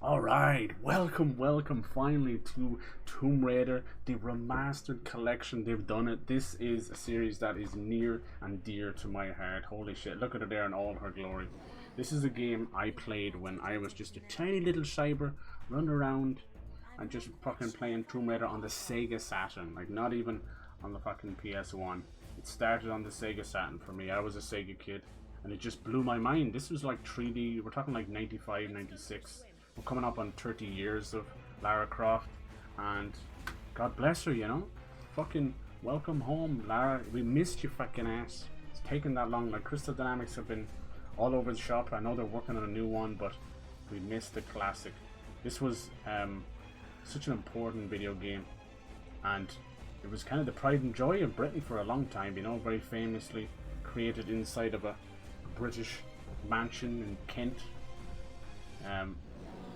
Alright, welcome finally to Tomb Raider, the remastered collection. They've done it. This is a series that is near and dear to my heart. Holy shit, look at her there in all her glory. This is a game I played when I was just a tiny little cyber, running around and just fucking playing Tomb Raider on the Sega Saturn. Like, not even on the fucking PS1. It started on the Sega Saturn for me. I was a Sega kid and it just blew my mind. This was like 3D, we're talking like 95, 96. We're coming up on 30 years of Lara Croft, and God bless her, you know. Fucking welcome home, Lara. We missed you, fucking ass. It's taken that long. Like, Crystal Dynamics have been all over the shop. I know they're working on a new one, but we missed the classic. This was such an important video game, and it was kind of the pride and joy of Britain for a long time, you know. Very famously created inside of a British mansion in Kent.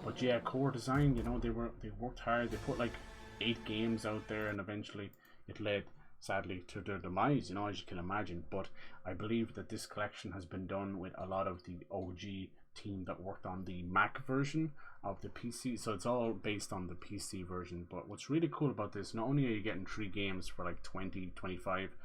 But yeah, core design, you know, they worked hard. They put like 8 games out there, and eventually it led, sadly, to their demise, you know, as you can imagine. But I believe that this collection has been done with a lot of the OG team that worked on the Mac version of the PC. So it's all based on the PC version. But what's really cool about this, not only are you getting 3 games for like 20, 25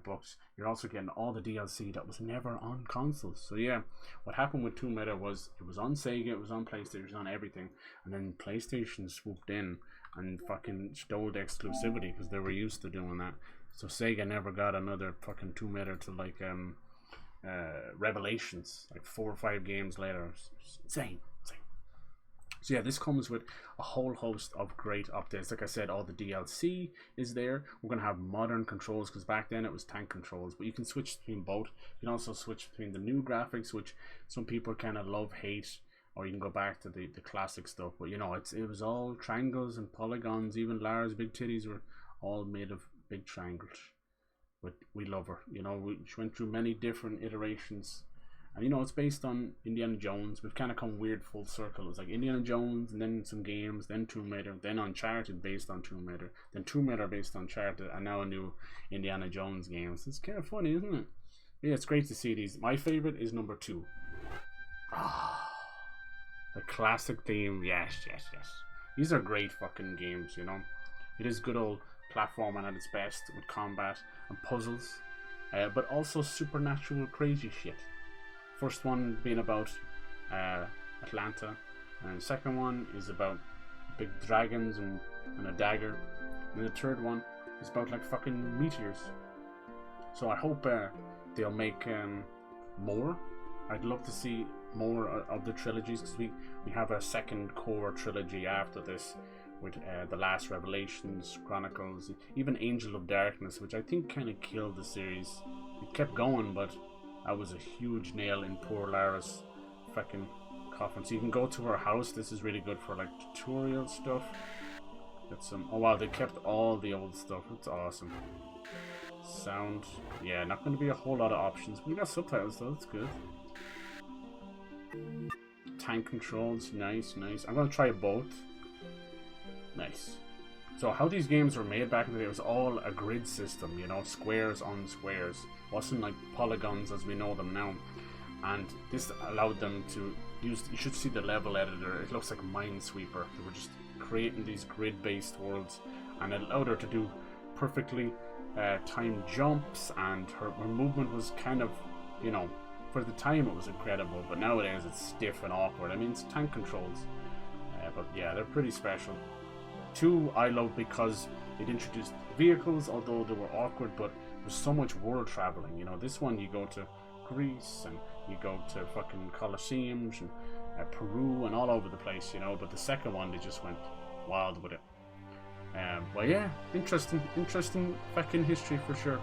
bucks, you're also getting all the DLC that was never on consoles. So yeah, what happened with Tomb Raider was it was on Sega, it was on PlayStation, it was on everything, and then PlayStation swooped in and fucking stole the exclusivity because they were used to doing that. So Sega never got another fucking Tomb Raider to like Revelations, like 4 or 5 games later. Insane. So yeah, this comes with a whole host of great updates. Like I said, all the DLC is there. We're going to have modern controls because back then it was tank controls. But you can switch between both. You can also switch between the new graphics, which some people kind of love, hate. Or you can go back to the classic stuff. But you know, it was all triangles and polygons. Even Lara's big titties were all made of big triangles. But we love her. You know, she went through many different iterations. And you know, it's based on Indiana Jones. We've kind of come weird full circle. It was like Indiana Jones, and then some games, then Tomb Raider, then Uncharted based on Tomb Raider, then Tomb Raider based on Uncharted, and now a new Indiana Jones game. So it's kind of funny, isn't it? Yeah, it's great to see these. My favorite is number 2. Ah, the classic theme. Yes. These are great fucking games, you know. It is good old platforming at its best with combat and puzzles, but also supernatural crazy shit. First one being about Atlanta, and the second one is about big dragons and a dagger, and the third one is about like fucking meteors. So I hope they'll make more. I'd love to see more of the trilogies, because we have a second core trilogy after this with The Last Revelations, Chronicles, even Angel of Darkness, which I think kind of killed the series. It kept going, but that was a huge nail in poor Lara's fucking coffin. So you can go to her house. This is really good for like tutorial stuff. Get some. Oh wow, they kept all the old stuff. It's awesome. Sound. Yeah, not going to be a whole lot of options. We got subtitles though. That's good. Tank controls. Nice. I'm going to try both. Nice. So how these games were made back in the day, it was all a grid system, you know, squares on squares. It wasn't like polygons as we know them now. And this allowed them to use, you should see the level editor, it looks like Minesweeper. They were just creating these grid-based worlds, and it allowed her to do perfectly timed jumps, and her movement was kind of, you know, for the time it was incredible, but nowadays it's stiff and awkward. I mean, it's tank controls, but yeah, they're pretty special. 2 I love because it introduced vehicles, although they were awkward, but there's so much world traveling. You know, this one you go to Greece and you go to fucking Colosseums and Peru and all over the place, you know. But the second one, they just went wild with it. Well, yeah, interesting fucking history for sure.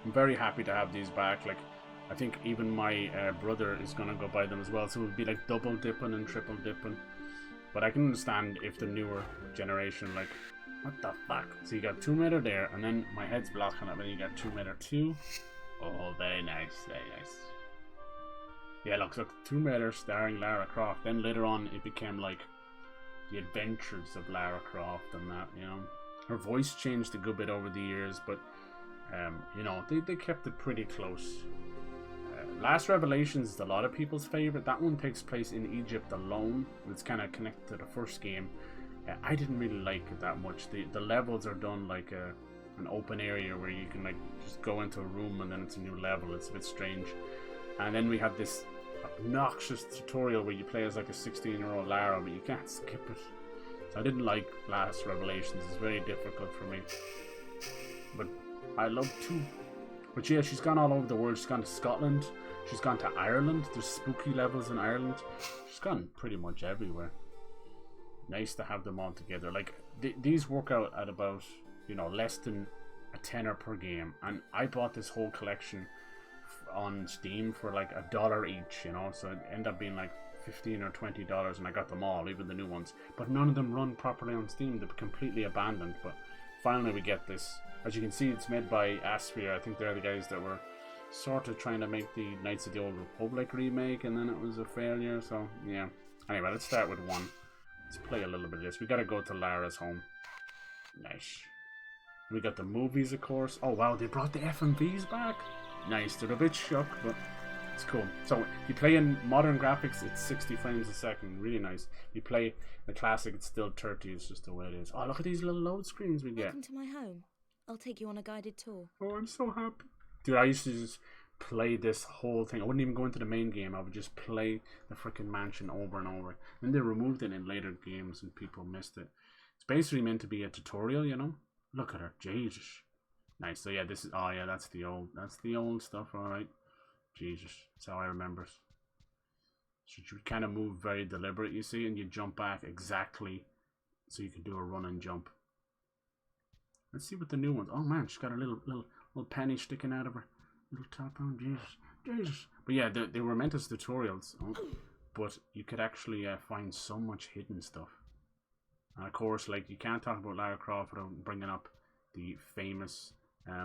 I'm very happy to have these back. Like, I think even my brother is gonna go buy them as well, so it would be like double dipping and triple dipping. But I can understand if the newer generation, like, what the fuck? So you got Tomb Raider there, and then my head's blocking it, and you got Tomb Raider 2. Oh, very nice. Yeah, look, Tomb Raider starring Lara Croft. Then later on, it became like the adventures of Lara Croft and that, you know. Her voice changed a good bit over the years, but, you know, they kept it pretty close. Last Revelations is a lot of people's favorite. That one takes place in Egypt alone. It's kind of connected to the first game. I didn't really like it that much. The levels are done like an open area where you can like just go into a room and then it's a new level. It's a bit strange. And then we have this obnoxious tutorial where you play as like a 16-year-old Lara, but you can't skip it. So I didn't like Last Revelations. It's very difficult for me. But I love 2. But yeah, she's gone all over the world. She's gone to Scotland. She's gone to Ireland. There's spooky levels in Ireland. She's gone pretty much everywhere. Nice to have them all together. Like, these work out at about, you know, less than a tenner per game. And I bought this whole collection on Steam for like $1 each, you know. So it ended up being like $15 or $20, and I got them all, even the new ones. But none of them run properly on Steam. They're completely abandoned. But finally we get this. As you can see, it's made by Asphere. I think they're the guys that were sort of trying to make the Knights of the Old Republic remake, and then it was a failure. So yeah. Anyway, let's start with 1. Let's play a little bit of this. We gotta go to Lara's home. Nice. We got the movies, of course. Oh wow, they brought the FMVs back. Nice. They're a bit shook, but it's cool. So if you play in modern graphics, it's 60 frames a second. Really nice. If you play the classic, it's still 30. It's just the way it is. Oh, look at these little load screens we get. Welcome to my home. I'll take you on a guided tour. Oh, I'm so happy. Dude, I used to just play this whole thing. I wouldn't even go into the main game. I would just play the freaking mansion over and over. Then they removed it in later games and people missed it. It's basically meant to be a tutorial, you know? Look at her. Jesus. Nice. So yeah, this is... Oh yeah, that's the old stuff, alright. Jesus. That's how I remember it. So you kind of move very deliberate, you see, and you jump back exactly so you can do a run and jump. Let's see what the new ones. Oh man, she's got a little penny sticking out of her little top on. Jesus. But yeah, they were meant as tutorials, but you could actually find so much hidden stuff. And of course, like, you can't talk about Lara Croft without bringing up the famous. I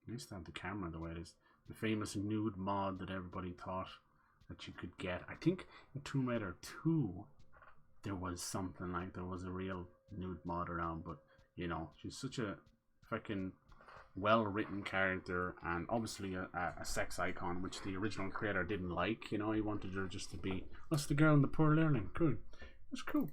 used to have the camera the way it is. The famous nude mod that everybody thought that you could get. I think in Tomb Raider 2 there was something like there was a real nude mod around, but you know, she's such a freaking well-written character, and obviously a sex icon, which the original creator didn't like. You know, he wanted her just to be, that's the girl in the poor learning. Cool. That's cool.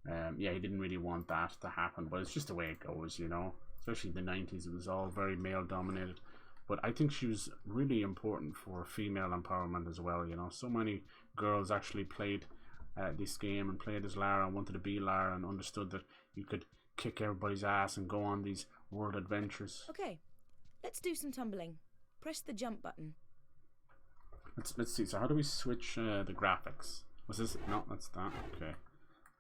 Yeah, he didn't really want that to happen, but it's just the way it goes, you know. Especially in the 90s, it was all very male-dominated. But I think she was really important for female empowerment as well, you know. So many girls actually played this game and played as Lara and wanted to be Lara and understood that you could kick everybody's ass and go on these world adventures. Okay, let's do some tumbling. Press the jump button. Let's see. So how do we switch the graphics? Was this? No, that's that. Okay.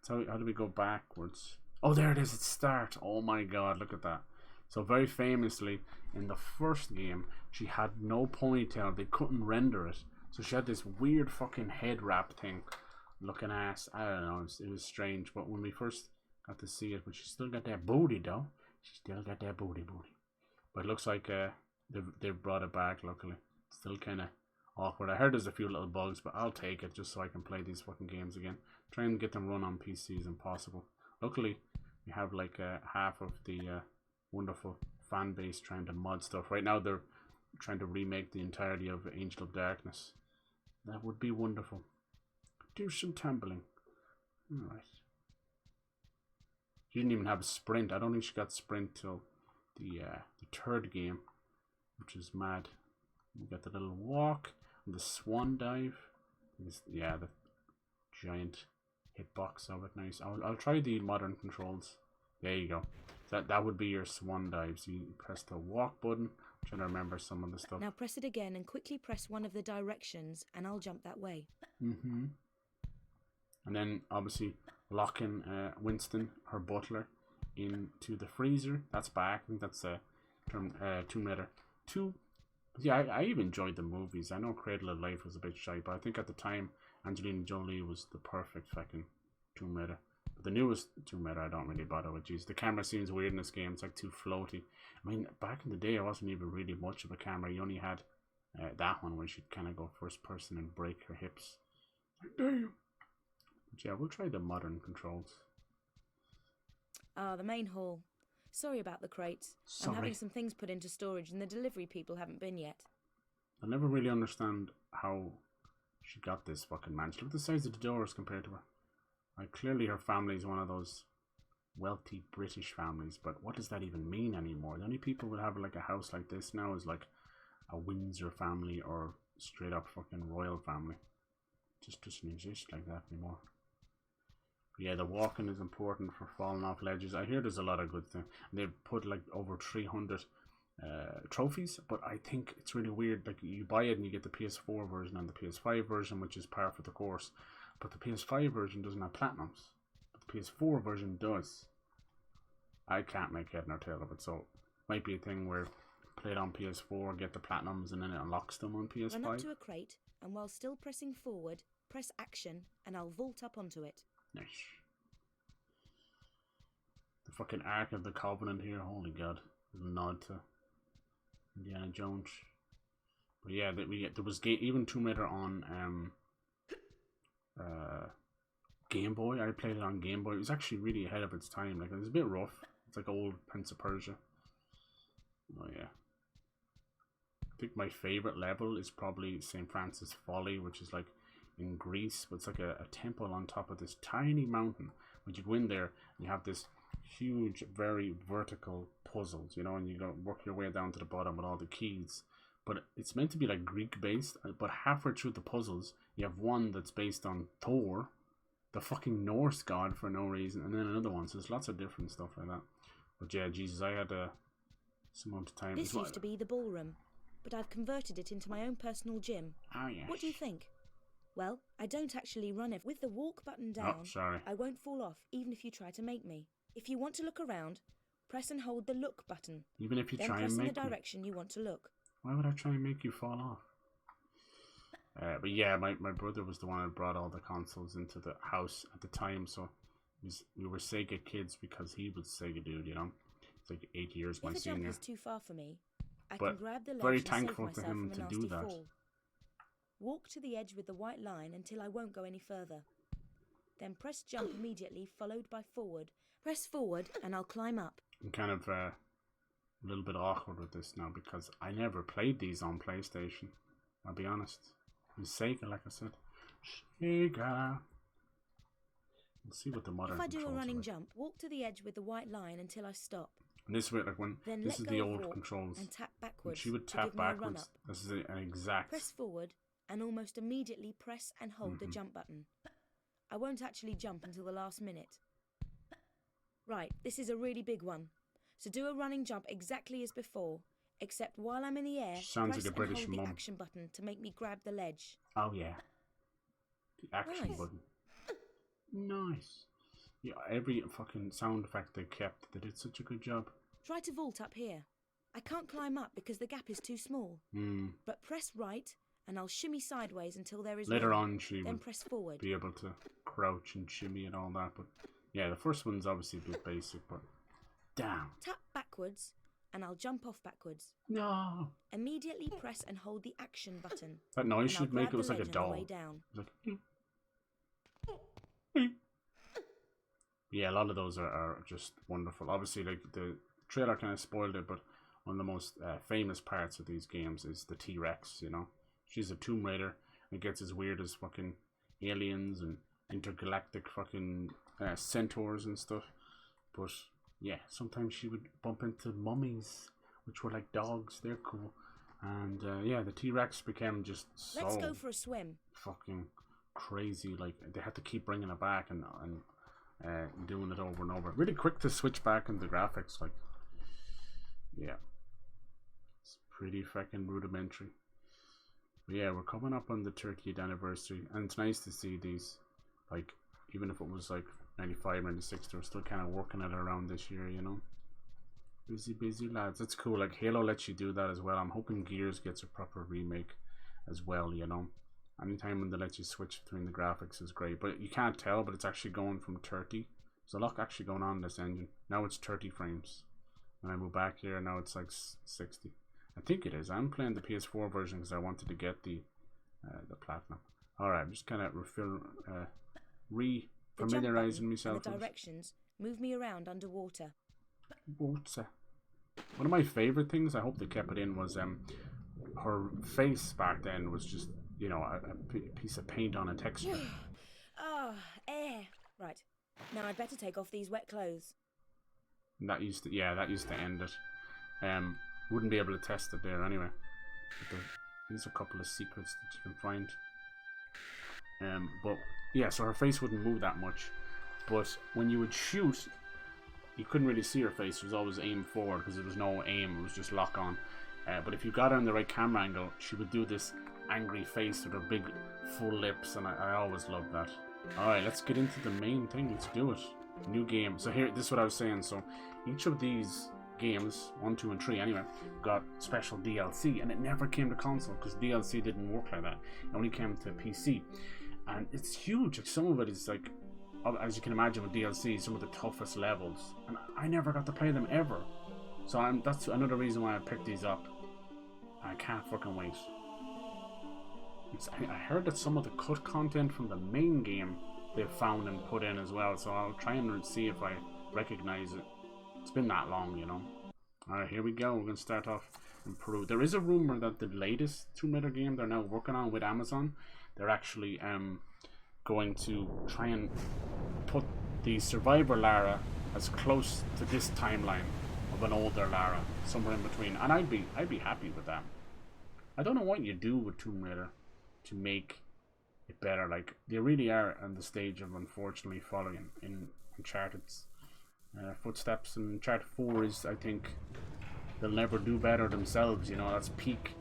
So how do we go backwards? Oh, there it is. It's start. Oh my God, look at that. So very famously, in the first game, she had no ponytail. They couldn't render it. So she had this weird fucking head wrap thing looking ass. I don't know. It was strange. But when we first got to see it, but she still got that booty though. She still got that booty. But it looks like they've brought it back, luckily. Still kind of awkward. I heard there's a few little bugs, but I'll take it just so I can play these fucking games again. Try and get them run on PCs impossible. Luckily, we have like half of the wonderful fan base trying to mod stuff. Right now they're trying to remake the entirety of Angel of Darkness. That would be wonderful. Do some tumbling. Alright. She didn't even have a sprint. I don't think she got sprint till the third game, which is mad. We got the little walk and the swan dive. Yeah, the giant hitbox of it. Nice. I'll try the modern controls. There you go. That would be your swan dive. So you press the walk button. I'm trying to remember some of the stuff. Now press it again and quickly press one of the directions, and I'll jump that way. And then obviously locking Winston, her butler, into the freezer. That's back. I think that's Tomb Raider 2. Yeah, I even enjoyed the movies. I know Cradle of Life was a bit shy, but I think at the time Angelina Jolie was the perfect fucking Tomb Raider. But the newest Tomb Raider I don't really bother with. Jeez, the camera seems weird in this game. It's like too floaty. I mean, back in the day, it wasn't even really much of a camera. You only had that one where she'd kind of go first person and break her hips. Like, damn. But yeah, we'll try the modern controls. Ah, the main hall. Sorry about the crates. Sorry. I'm having some things put into storage and the delivery people haven't been yet. I never really understand how she got this fucking mansion. Look at the size of the doors compared to her. Like, clearly her family is one of those wealthy British families, but what does that even mean anymore? The only people who have like a house like this now is like a Windsor family or straight up fucking royal family. Just doesn't exist like that anymore. But yeah, the walking is important for falling off ledges. I hear there's a lot of good things. They've put like over 300 trophies, but I think it's really weird. Like, you buy it and you get the PS4 version and the PS5 version, which is par for the course. But the PS5 version doesn't have platinums. But the PS4 version does. I can't make head nor tail of it, so it might be a thing where play it on PS4, get the platinums, and then it unlocks them on PS5. Run up to a crate, and while still pressing forward, press action, and I'll vault up onto it. Nice. The fucking Ark of the Covenant here, holy god. There's a nod to Indiana Jones. But yeah, there was even Tomb Raider on Game Boy. I played it on Game Boy. It was actually really ahead of its time. Like, it was a bit rough. It's like old Prince of Persia. Oh yeah. I think my favorite level is probably St. Francis Folly, which is like in Greece, but it's like a temple on top of this tiny mountain. When you go in there, you have this huge, very vertical puzzles, you know, and you go work your way down to the bottom with all the keys. But it's meant to be like Greek based, but halfway through the puzzles, you have one that's based on Thor, the fucking Norse god, for no reason, and then another one. So there's lots of different stuff like that. But yeah, Jesus, I had some amount of time. This used to be the ballroom, but I've converted it into my own personal gym. Oh yes. What do you think? Well, I don't actually run it. With the walk button down, oh, sorry. I won't fall off, even if you try to make me. If you want to look around, press and hold the look button. Even if you then try press and make in the direction you want to look. Why would I try and make you fall off? But yeah, my brother was the one that brought all the consoles into the house at the time, so we were Sega kids because he was Sega dude, you know. It's like 8 years my senior. If a jump is too far for me, I but can grab the ledge very and thankful save for myself him from to a do nasty that. fall. Walk to the edge with the white line until I won't go any further. Then press jump immediately, followed by forward. Press forward and I'll climb up. I'm kind of a little bit awkward with this now because I never played these on PlayStation. I'll be honest. It was Sega, like I said. Sega. Let's see what the modern If I do a controls running like. jump, walk to the edge with the white line until I stop. And this way, like when Then this is let the go of old walk controls. and tap When backwards. she would to tap give me a run backwards. up. This is an exact. Press forward and almost immediately press and hold the jump button. I won't actually jump until the last minute. Right, this is a really big one. So do a running jump exactly as before, except while I'm in the air, Sounds press like a British and hold mum. the action button to make me grab the ledge. Oh yeah. The action Nice. button. Nice. Yeah, every fucking sound effect they kept, they did such a good job. Try to vault up here. I can't climb up because the gap is too small. But press right and I'll shimmy sideways until there is Later room. on she Then would press forward. be able to crouch and shimmy and all that, but yeah, the first one's obviously a bit basic, but damn. Tap backwards and I'll jump off backwards. No. Immediately press and hold the action button. That noise and I'll should make grab it was the like a ledge on the doll. way It down. was like yeah, a lot of those are just wonderful. Obviously, like the trailer kind of spoiled it, but one of the most famous parts of these games is the T-Rex, you know. She's a Tomb Raider and gets as weird as fucking aliens and intergalactic fucking centaurs and stuff. But yeah, sometimes she would bump into mummies, which were like dogs. They're cool. And yeah, the T-Rex became just so Let's go for a swim. fucking crazy. Like they had to keep bringing it back and doing it over and over. Really quick to switch back in the graphics. Like, yeah, it's pretty fucking rudimentary. But yeah, we're coming up on the 30th anniversary, and it's nice to see these. Like, even if it was like 95, 96, they're still kind of working at it around this year, you know. Busy lads. It's cool. Like Halo lets you do that as well. I'm hoping Gears gets a proper remake as well, you know. Anytime when they let you switch between the graphics is great, but you can't tell, but it's actually going from 30. There's a lot actually going on in this engine. Now it's 30 frames. When I move back here, now it's like 60. I think it is. I'm playing the PS4 version because I wanted to get the platinum. Alright, I'm just kind of re-familiarizing myself. The directions move me around underwater. Water. One of my favorite things, I hope they kept it in, was her face back then was just, you know, a piece of paint on a texture. Ah, air. Right. Now I'd better take off these wet clothes. And that used to, yeah, that used to end it. Wouldn't be able to test it there anyway. But there's a couple of secrets that you can find. But yeah, so her face wouldn't move that much. But when you would shoot, you couldn't really see her face. It was always aim forward because there was no aim. It was just lock on. But if you got her in the right camera angle, she would do this angry face with her big full lips, and I always loved that. Alright, let's get into the main thing. Let's do it. New game. So here, this is what I was saying. So each of these games, 1, 2, and 3 anyway, got special DLC, and it never came to console because DLC didn't work like that. It only came to PC. And it's huge. Like, some of it is like, as you can imagine with DLC, some of the toughest levels, and I never got to play them ever. So that's another reason why I picked these up. I can't fucking wait. I heard that some of the cut content from the main game they've found and put in as well, so I'll try and see if I recognize it. It's been that long, you know. Alright, here we go. We're going to start off in Peru. There is a rumor that the latest Tomb Raider game they're now working on with Amazon, they're actually going to try and put the survivor Lara as close to this timeline of an older Lara, somewhere in between, and I'd be happy with that. I don't know what you do with Tomb Raider to make it better. Like, they really are on the stage of unfortunately following in Uncharted's footsteps, and Uncharted 4 is, I think, they'll never do better themselves, you know. That's peak.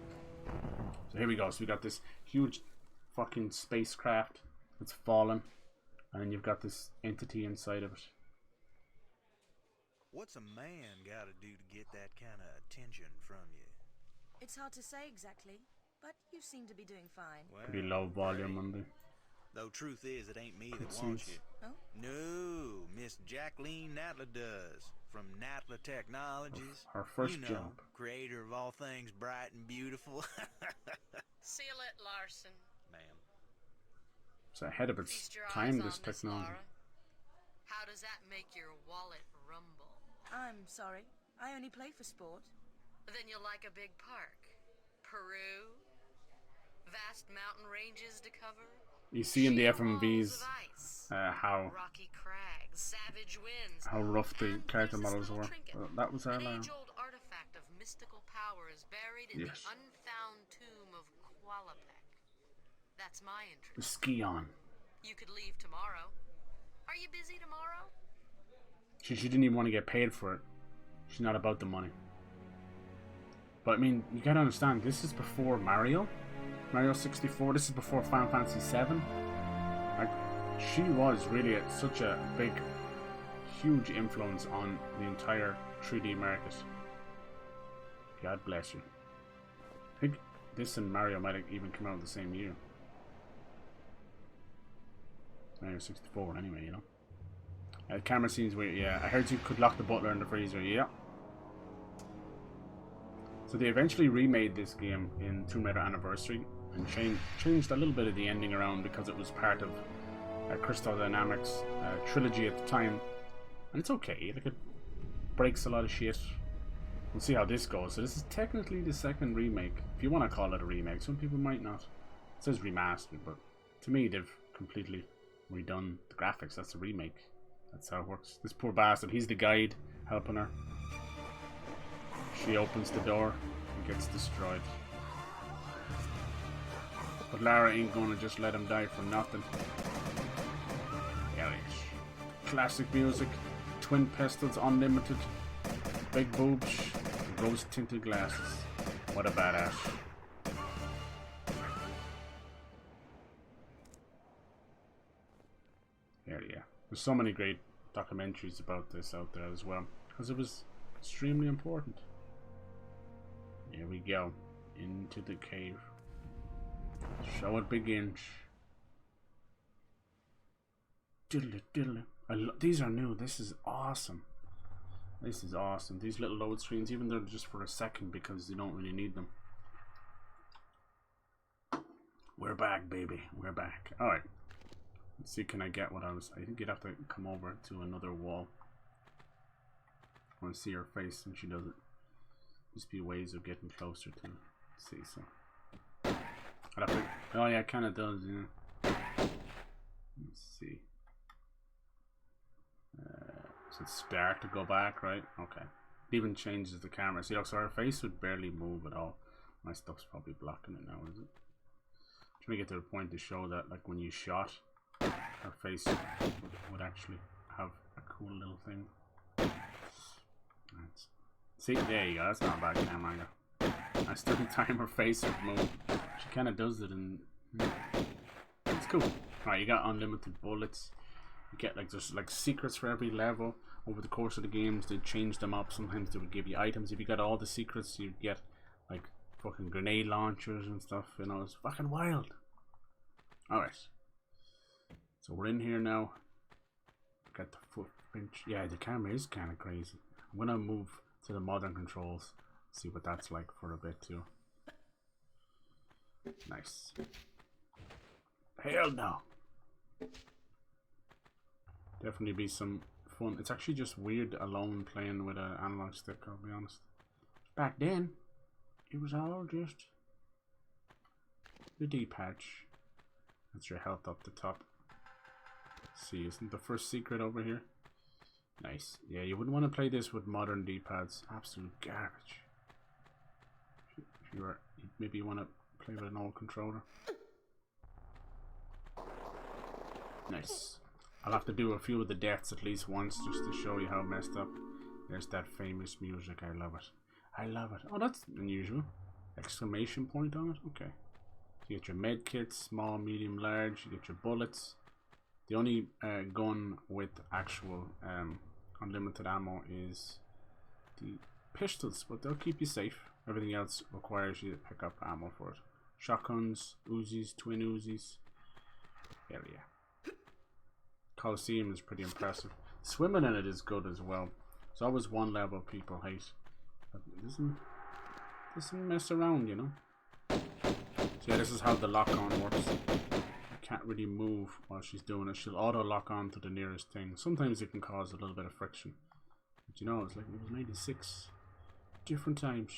So here we go. So we got this huge fucking spacecraft that's fallen, and then you've got this entity inside of it. What's a man gotta do to get that kind of attention from you? It's hard to say exactly, but you seem to be doing fine. Well, Pretty low volume on the though truth is, it ain't me that cutscenes. wants you. Oh? No, Miss Jacqueline Natla does, from Natla Technologies. Her first you know, job. Creator of all things bright and beautiful. Seal it, Larson. Ma'am. It's ahead of its Feast your eyes time, on this technology. Lara. How does that make your wallet rumble? I'm sorry. I only play for sport. Then you'll like a big park. Peru. Vast mountain ranges to cover. You see in the Sheer FMVs walls of ice. how Rocky crags, savage winds, rough the and character there's this models little were. trinket. That was our An Lara. age-old artifact of mystical power is buried in Yes. the unfound tomb of Qualapec. That's my The interest. ski on. You could leave tomorrow. Are you busy tomorrow? She didn't even want to get paid for it. She's not about the money. But I mean, you gotta understand, this is before Mario 64. This is before Final Fantasy 7. Like, she was really such a big, huge influence on the entire 3D market. God bless you. I think this and Mario might have even come out the same year. Mario 64 anyway, you know. Camera scenes where, yeah, I heard you could lock the butler in the freezer, yeah. So they eventually remade this game in Tomb Raider Anniversary and changed a little bit of the ending around because it was part of Crystal Dynamics trilogy at the time. And it's okay, like, it breaks a lot of shit. We'll see how this goes. So this is technically the second remake, if you want to call it a remake. Some people might not. It says remastered, but to me they've completely redone the graphics. That's a remake. That's how it works. This poor bastard, he's the guide helping her. She opens the door and gets destroyed. But Lara ain't gonna just let him die for nothing. Hellish. Classic music, twin pistols, unlimited, big boobs, rose tinted glasses. What a badass. Hell yeah. There's so many great documentaries about this out there as well, because it was extremely important. Here we go, into the cave. So it begins. Diddle diddle. These are new. This is awesome. This is awesome. These little load screens, even though they're just for a second because you don't really need them. We're back, baby. We're back. Alright. Let's see, can I get what I was... I think you'd have to come over to another wall. I want to see her face when she does it. Just be ways of getting closer to Let's see, so I'd have to, oh yeah, it kind of does, yeah. Let's see. So it's start to go back, right? Okay. It even changes the camera. See, look, so her face would barely move at all. My stuff's probably blocking it now, is it? I'm trying to get to the point to show that, like, when you shot, her face would actually have a cool little thing. Right. See, there you go. That's not a bad camera angle. I still time her face would move. She kind of does it, and it's cool. Alright, you got unlimited bullets. You get like there's like secrets for every level. Over the course of the games, they change them up. Sometimes they would give you items. If you got all the secrets, you get like fucking grenade launchers and stuff. You know, it's fucking wild. Alright. So we're in here now. Got the footprint. Yeah, the camera is kind of crazy. I'm gonna move to the modern controls. See what that's like for a bit too. Nice. Hell no. Definitely be some fun. It's actually just weird alone playing with an analog stick, I'll be honest. Back then, it was all just the D-patch. That's your health up the top. See, isn't the first secret over here? Nice. Yeah, you wouldn't want to play this with modern D-pads. Absolute garbage. If you were, maybe you want to play with an old controller. Nice. I'll have to do a few of the deaths at least once just to show you how messed up. There's that famous music. I love it. I love it. Oh, that's unusual. Exclamation point on it. Okay. So you get your med kits, small, medium, large. You get your bullets. The only gun with actual unlimited ammo is the pistols, but they'll keep you safe. Everything else requires you to pick up ammo for it. Shotguns, Uzis, twin Uzis. Hell yeah. Coliseum is pretty impressive. Swimming in it is good as well. It's always one level people hate. But it doesn't mess around, you know. So yeah, this is how the lock-on works. You can't really move while she's doing it. She'll auto-lock on to the nearest thing. Sometimes it can cause a little bit of friction. But you know, it's like it was 96 different times.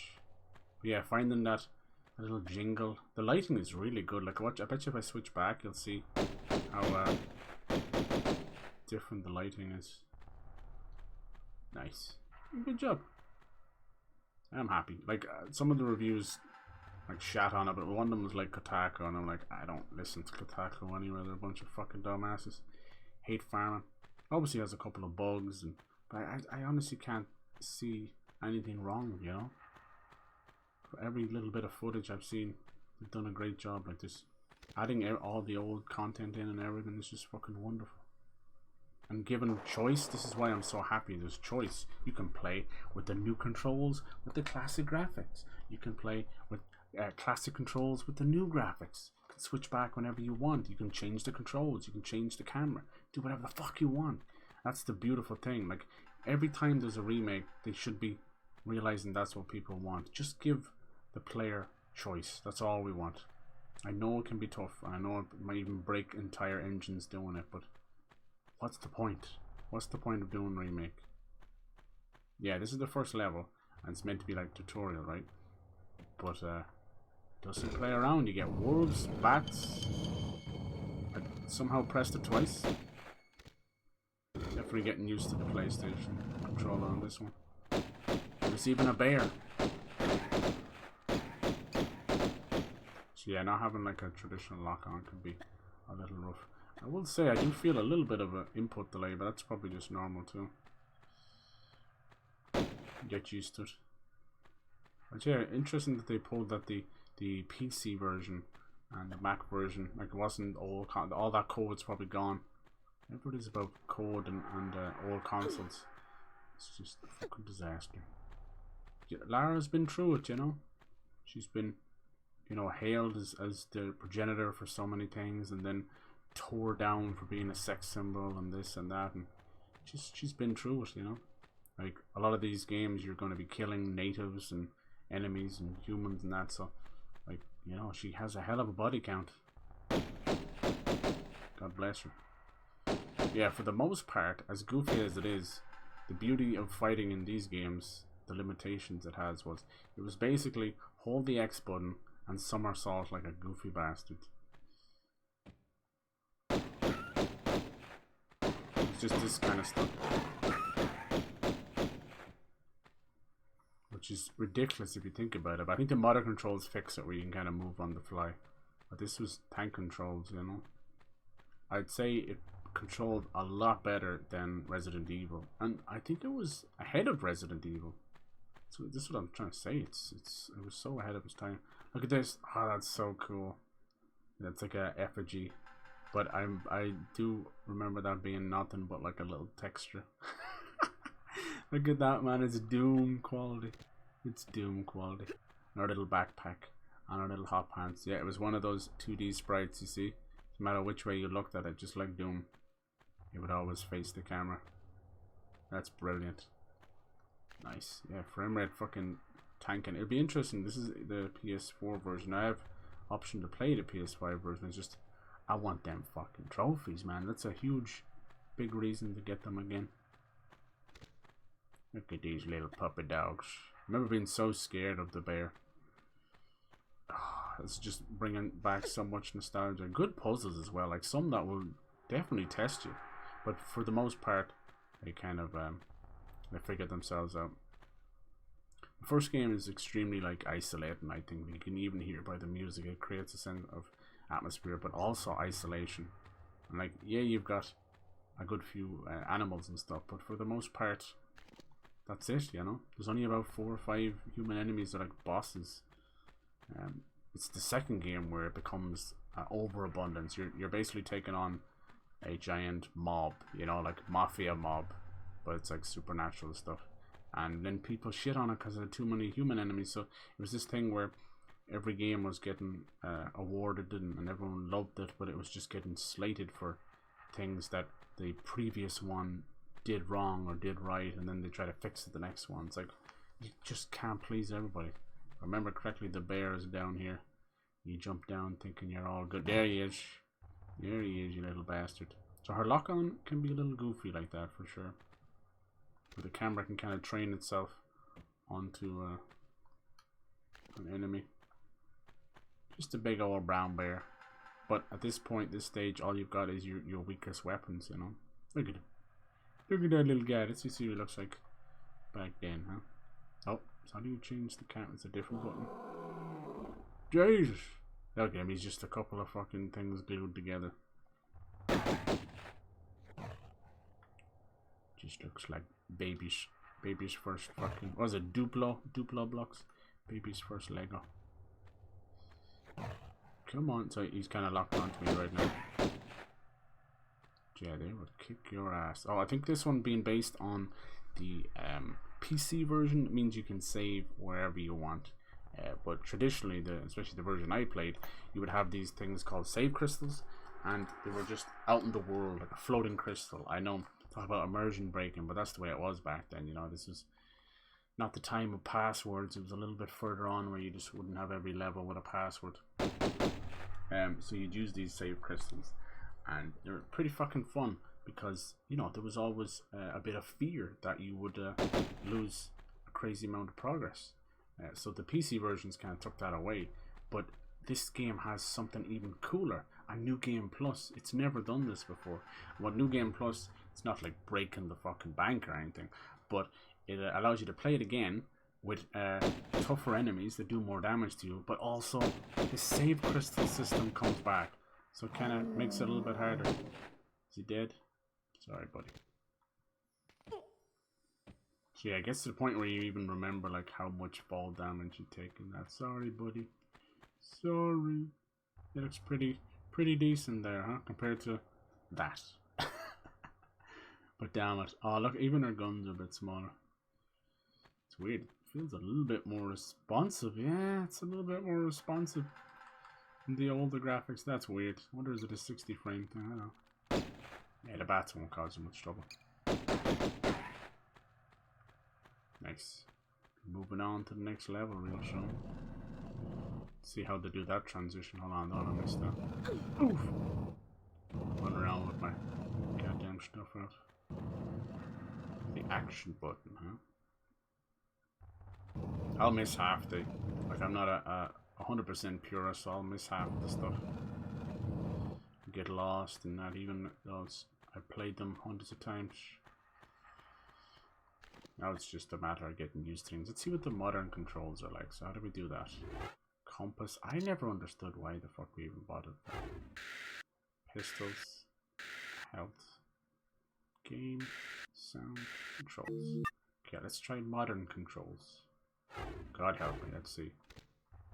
But yeah, finding that little jingle. The lighting is really good. Like, watch. I bet you if I switch back, you'll see how different the lighting is. Nice. Good job. I'm happy. Like some of the reviews like shat on it, but one of them was like Kotaku, and I'm like, I don't listen to Kotaku anyway. They're a bunch of fucking dumbasses. Hate farming. Obviously has a couple of bugs, and but I honestly can't see anything wrong, you know. For every little bit of footage I've seen, they've done a great job. Like this, adding all the old content in and everything is just fucking wonderful. And given choice, this is why I'm so happy there's choice. You can play with the new controls with the classic graphics. You can play with classic controls with the new graphics. You can switch back whenever you want. You can change the controls. You can change the camera. Do whatever the fuck you want. That's the beautiful thing. Like, every time there's a remake, they should be realizing that's what people want. Just give the player choice. That's all we want. I know it can be tough. I know it might even break entire engines doing it, but what's the point? What's the point of doing remake? Yeah, this is the first level, and it's meant to be like tutorial, right? But doesn't play around. You get wolves, bats. I somehow pressed it twice. Definitely getting used to the PlayStation controller on this one. There's even a bear. So yeah, not having like a traditional lock-on can be a little rough. I will say I do feel a little bit of an input delay, but that's probably just normal too. Get used to it. But yeah, interesting that they pulled that the PC version and the Mac version, like it wasn't all that code's probably gone. Everybody's about code and old consoles. It's just a fucking disaster. Yeah, Lara's been through it, you know. She's been, you know, hailed as the progenitor for so many things, and then tore down for being a sex symbol and this and that, and she's been through it, you know. Like a lot of these games, you're going to be killing natives and enemies and humans and that, so like, you know, she has a hell of a body count. God bless her. Yeah, for the most part, as goofy as it is, the beauty of fighting in these games the limitations it has was it was basically hold the X button and somersault like a goofy bastard. It's just this kind of stuff, which is ridiculous if you think about it. But I think the modern controls fix it where you can kind of move on the fly. But this was tank controls, you know. I'd say it controlled a lot better than Resident Evil, and I think it was ahead of Resident Evil. So this is what I'm trying to say. It was so ahead of its time. Look at this. Oh, that's so cool. That's like a effigy, but I do remember that being nothing but like a little texture. Look at that, man. It's Doom quality. It's Doom quality. And our little backpack and our little hot pants. Yeah, it was one of those 2D sprites. You see, no matter which way you looked at it, just like Doom, it would always face the camera. That's brilliant. Nice. Yeah, frame rate fucking tanking. It'll be interesting. This is the PS4 version. I have option to play the PS5 version. It's just I want them fucking trophies, man. That's a huge, big reason to get them again. Look at these little puppy dogs. I remember being so scared of the bear. Oh, it's just bringing back so much nostalgia. Good puzzles as well. Like some that will definitely test you, but for the most part, they kind of they figured themselves out. The first game is extremely like isolating. I think you can even hear by the music. It creates a sense of atmosphere, but also isolation. And like, yeah, you've got a good few animals and stuff, but for the most part, that's it. You know, there's only about 4 or 5 human enemies that are like bosses. It's the second game where it becomes overabundance. You're basically taking on a giant mob, you know, like mafia mob, but it's like supernatural stuff. And then people shit on it because there are too many human enemies. So it was this thing where every game was getting awarded and everyone loved it, but it was just getting slated for things that the previous one did wrong or did right, and then they try to fix it the next one. It's like you just can't please everybody. If I remember correctly, the bear is down here. You jump down thinking you're all good. There he is. There he is, you little bastard. So her lock-on can be a little goofy like that for sure. But the camera can kind of train itself onto an enemy. Just a big old brown bear. But at this point, this stage, all you've got is your weakest weapons, you know. Look at him. Look at that little guy. Let's see what he looks like back then, huh? Oh, so how do you change the camera? It's a different button. Jesus! Look at him, he's just a couple of fucking things glued together. Just looks like baby's first fucking, what was it, Duplo blocks? Baby's first Lego. Come on, so he's kind of locked onto me right now. Yeah, they would kick your ass. Oh, I think this one being based on the PC version means you can save wherever you want. But traditionally, especially the version I played, you would have these things called save crystals, and they were just out in the world, like a floating crystal. I know, talk about immersion breaking, but that's the way it was back then. You know, this was not the time of passwords. It was a little bit further on where you just wouldn't have every level with a password. So you'd use these save crystals, and they're pretty fucking fun because, you know, there was always a bit of fear that you would lose a crazy amount of progress. So the PC versions kind of took that away, but this game has something even cooler. A New Game Plus. It's never done this before. What New Game Plus, it's not like breaking the fucking bank or anything, but it allows you to play it again with tougher enemies that do more damage to you, but also the save crystal system comes back, so it kind of makes it a little bit harder. Is he dead? Sorry, buddy. So yeah, it gets to the point where you even remember like how much fall damage you take in that. Sorry, buddy. Sorry. It looks pretty decent there, huh? Compared to that. But damn it. Oh, look, even our guns are a bit smaller. It's weird. It feels a little bit more responsive. Yeah, it's a little bit more responsive than the older graphics. That's weird. I wonder, is it a 60 frame thing? I don't know. Yeah, the bats won't cause you much trouble. Nice. Moving on to the next level, real soon. See how they do that transition. Hold on, I missed that. Oof! Run around with my goddamn stuff out. The action button, huh? I'll miss half the, like I'm not a 100% purist, so I'll miss half the stuff. Get lost and not even those. I've played them hundreds of times. Now it's just a matter of getting used to things. Let's see what the modern controls are like. So how do we do that? Compass. I never understood why the fuck we even bothered. Pistols. Health. Game. Sound. Controls. Okay, let's try modern controls. God help me, let's see.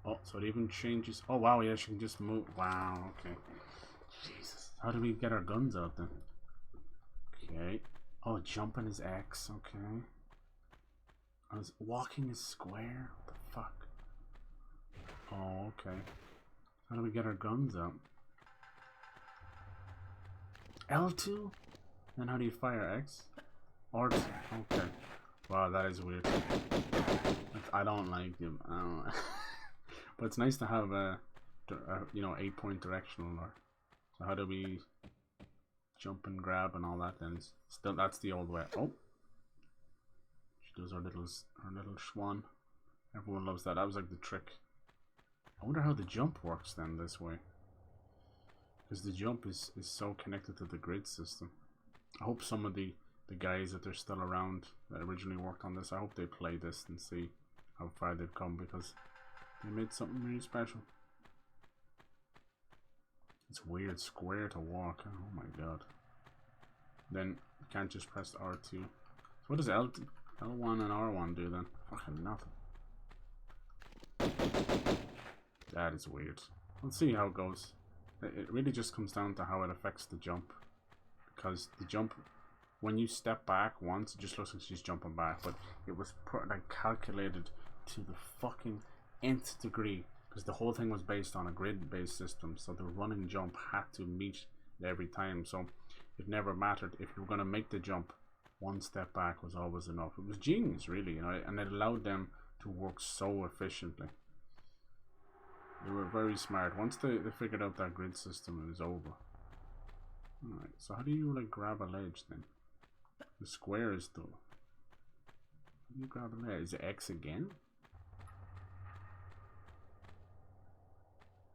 Oh, so it even changes. Oh wow, yeah, she can just move. Wow, okay. Jesus. How do we get our guns out then? Okay. Oh, jumping is X, okay. Walking is square? What the fuck? Oh, okay. How do we get our guns out? L2? Then how do you fire X? Or okay. Wow, that is weird. I don't like them. I don't but it's nice to have a you know, 8-point directional. Or so how do we jump and grab and all that? Then still that's the old way. Oh, she does her little schwan. Everyone loves that. That was like the trick. I wonder how the jump works then this way, because the jump is so connected to the grid system. I hope some of the guys that are still around that originally worked on this, I hope they play this and see how far they've come, because they made something really special. It's weird, square to walk. Oh my god. Then you can't just press R2. So what does L1 and R1 do then? Fucking nothing. That is weird. Let's see how it goes. It really just comes down to how it affects the jump. Because the jump, when you step back once, it just looks like she's jumping back. But it was like calculated to the fucking nth degree. Because the whole thing was based on a grid-based system. So the running jump had to meet every time. So it never mattered. If you were going to make the jump, one step back was always enough. It was genius, really. You know, and it allowed them to work so efficiently. They were very smart. Once they figured out that grid system, it was over. Alright, so how do you like grab a ledge then? The square is the... How do you grab a ledge? Is it X again?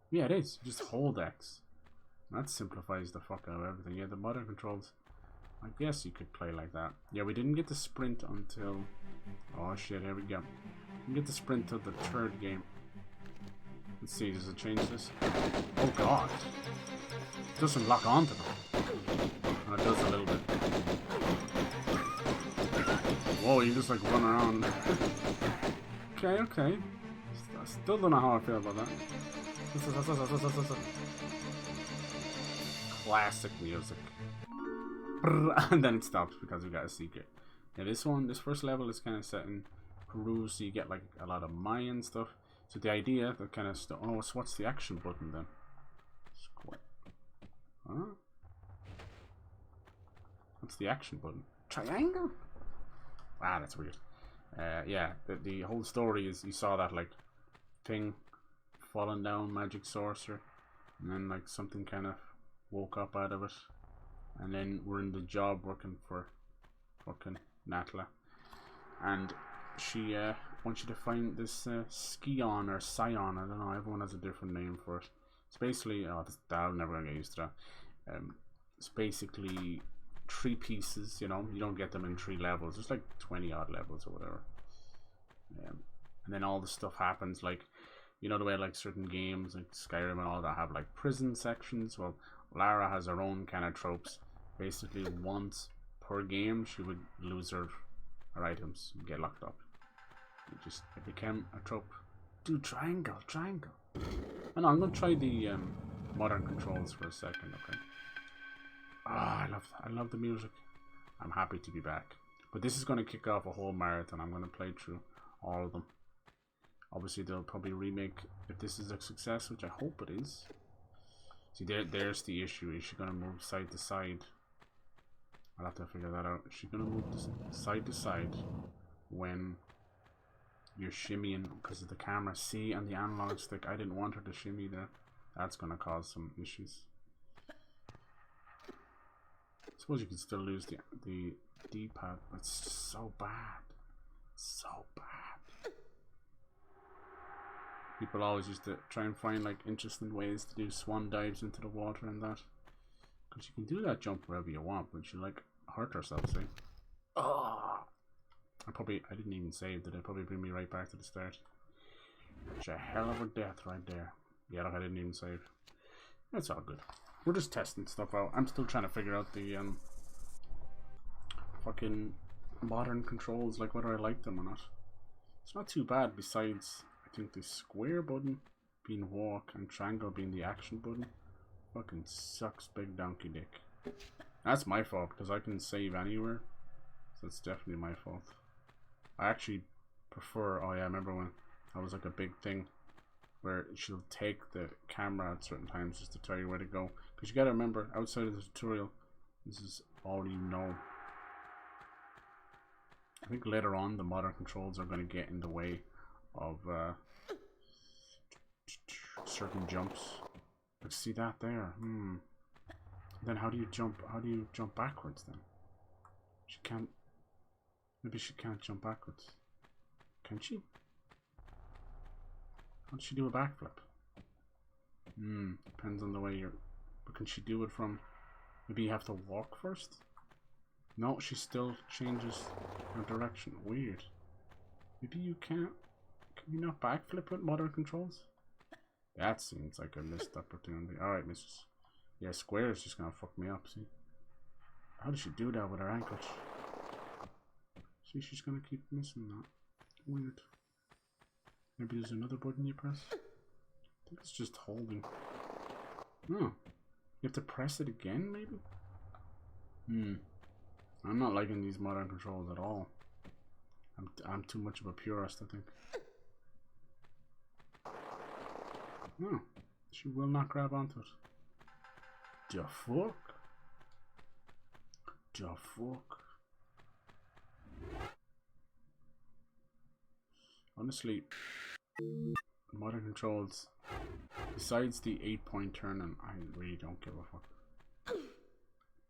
Yeah, it is. Just hold X. That simplifies the fuck out of everything. Yeah, the modern controls, I guess you could play like that. Yeah, we didn't get the sprint until... Oh shit, here we go. We didn't get the sprint till the third game. Let's see, does it change this? Oh god. It doesn't lock onto them. Oh, it does a little bit. Whoa, you just like run around. Okay, okay. I still don't know how I feel about that. Classic music. And then it stops because we got a secret. Yeah, this first level is kind of set in Peru, so you get like a lot of Mayan stuff. So the idea, that kind of stuff. Oh, so what's the action button then? Square. Huh? What's the action button? Triangle? Ah, that's weird. Yeah, the whole story is you saw that like thing falling down, magic sorcerer, and then like something kind of woke up out of it, and then we're in the job working for fucking Natla, and she wants you to find this Scion or Scion. I don't know. Everyone has a different name for it. It's basically I'm never gonna get used to that. It's basically 3 pieces. You know, you don't get them in 3 levels. There's like 20 odd levels or whatever. And then all the stuff happens like, you know, the way like certain games like Skyrim and all that have like prison sections. Well, Lara has her own kind of tropes. Basically, once per game, she would lose her items and get locked up. It became a trope. Do triangle. And I'm gonna try the modern controls for a second, okay? Ah, I love the music. I'm happy to be back. But this is gonna kick off a whole marathon. I'm gonna play through all of them. Obviously, they'll probably remake if this is a success, which I hope it is. See, there's the issue. Is she gonna move side to side? I'll have to figure that out. Is she gonna move side to side when you're shimmying because of the camera? See, and the analog stick, I didn't want her to shimmy there. That's gonna cause some issues. I suppose you can still lose the D-pad, but it's just so bad. So bad. People always used to try and find like interesting ways to do swan dives into the water and that. Because you can do that jump wherever you want, but you like hurt ourselves, eh? Oh! I didn't even save, did it? Probably bring me right back to the start. It's a hell of a death right there. Yeah, look, I didn't even save. That's all good. We're just testing stuff out. I'm still trying to figure out the fucking modern controls, like whether I like them or not. It's not too bad, besides I think the square button being walk and triangle being the action button fucking sucks big donkey dick. That's my fault because I can save anywhere, so it's definitely my fault. I actually prefer, oh yeah, I remember when that was like a big thing where she'll take the camera at certain times just to tell you where to go, because you gotta remember, outside of the tutorial, this is all you know. I think later on the modern controls are going to get in the way of certain jumps. But see that there? Then how do you jump? How do you jump backwards then? She can't. Maybe she can't jump backwards. Can she? How does she do a backflip? Depends on the way you're. But can she do it from? Maybe you have to walk first? No, she still changes her direction. Weird. Maybe you can't. Can you not backflip with modern controls? That seems like a missed opportunity. Alright, missus. Yeah, square is just gonna fuck me up, see? How does she do that with her ankles? See, she's gonna keep missing that. Weird. Maybe there's another button you press? I think it's just holding. Oh. You have to press it again, maybe? I'm not liking these modern controls at all. I'm too much of a purist, I think. No, she will not grab onto it. The fuck? The fuck? Honestly, modern controls, besides the 8-point turning, I really don't give a fuck.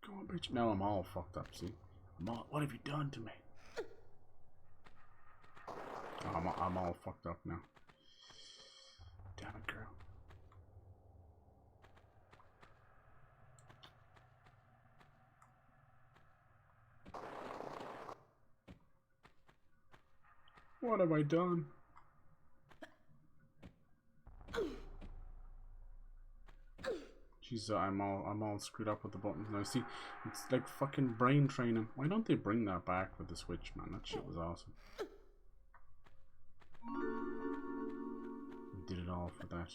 Come on, bitch. Now I'm all fucked up, see? What have you done to me? I'm all fucked up now. Damn it, girl. What have I done? Jeez, I'm all screwed up with the buttons now. See, it's like fucking brain training. Why don't they bring that back with the Switch, man? That shit was awesome. We did it all for that.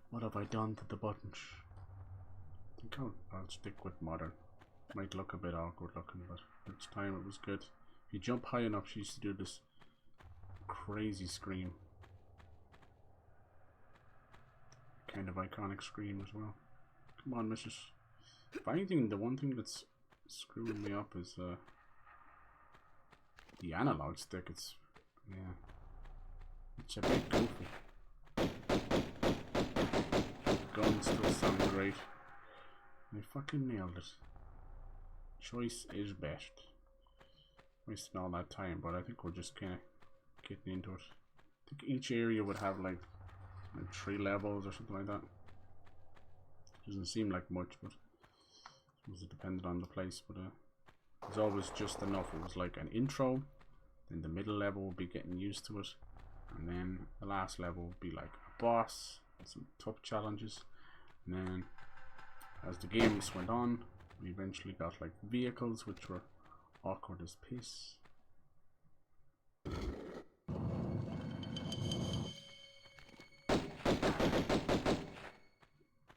What have I done to the buttons? I think I'll stick with modern. Might look a bit awkward looking, but each time it was good. If you jump high enough, she used to do this crazy scream. Kind of iconic scream as well. Come on, missus. If anything, the one thing that's screwing me up is the analog stick. It's, yeah, it's a bit goofy. Gun still sounds great. I fucking nailed it. Choice is best. Wasting all that time, but I think we're just kind of getting into it. I think each area would have like 3 levels or something like that. Doesn't seem like much, but it depended on the place. But it was always just enough. It was like an intro, then the middle level would be getting used to it, and then the last level would be like a boss, some tough challenges, and then as the games went on, we eventually got like vehicles, which were awkward as piss.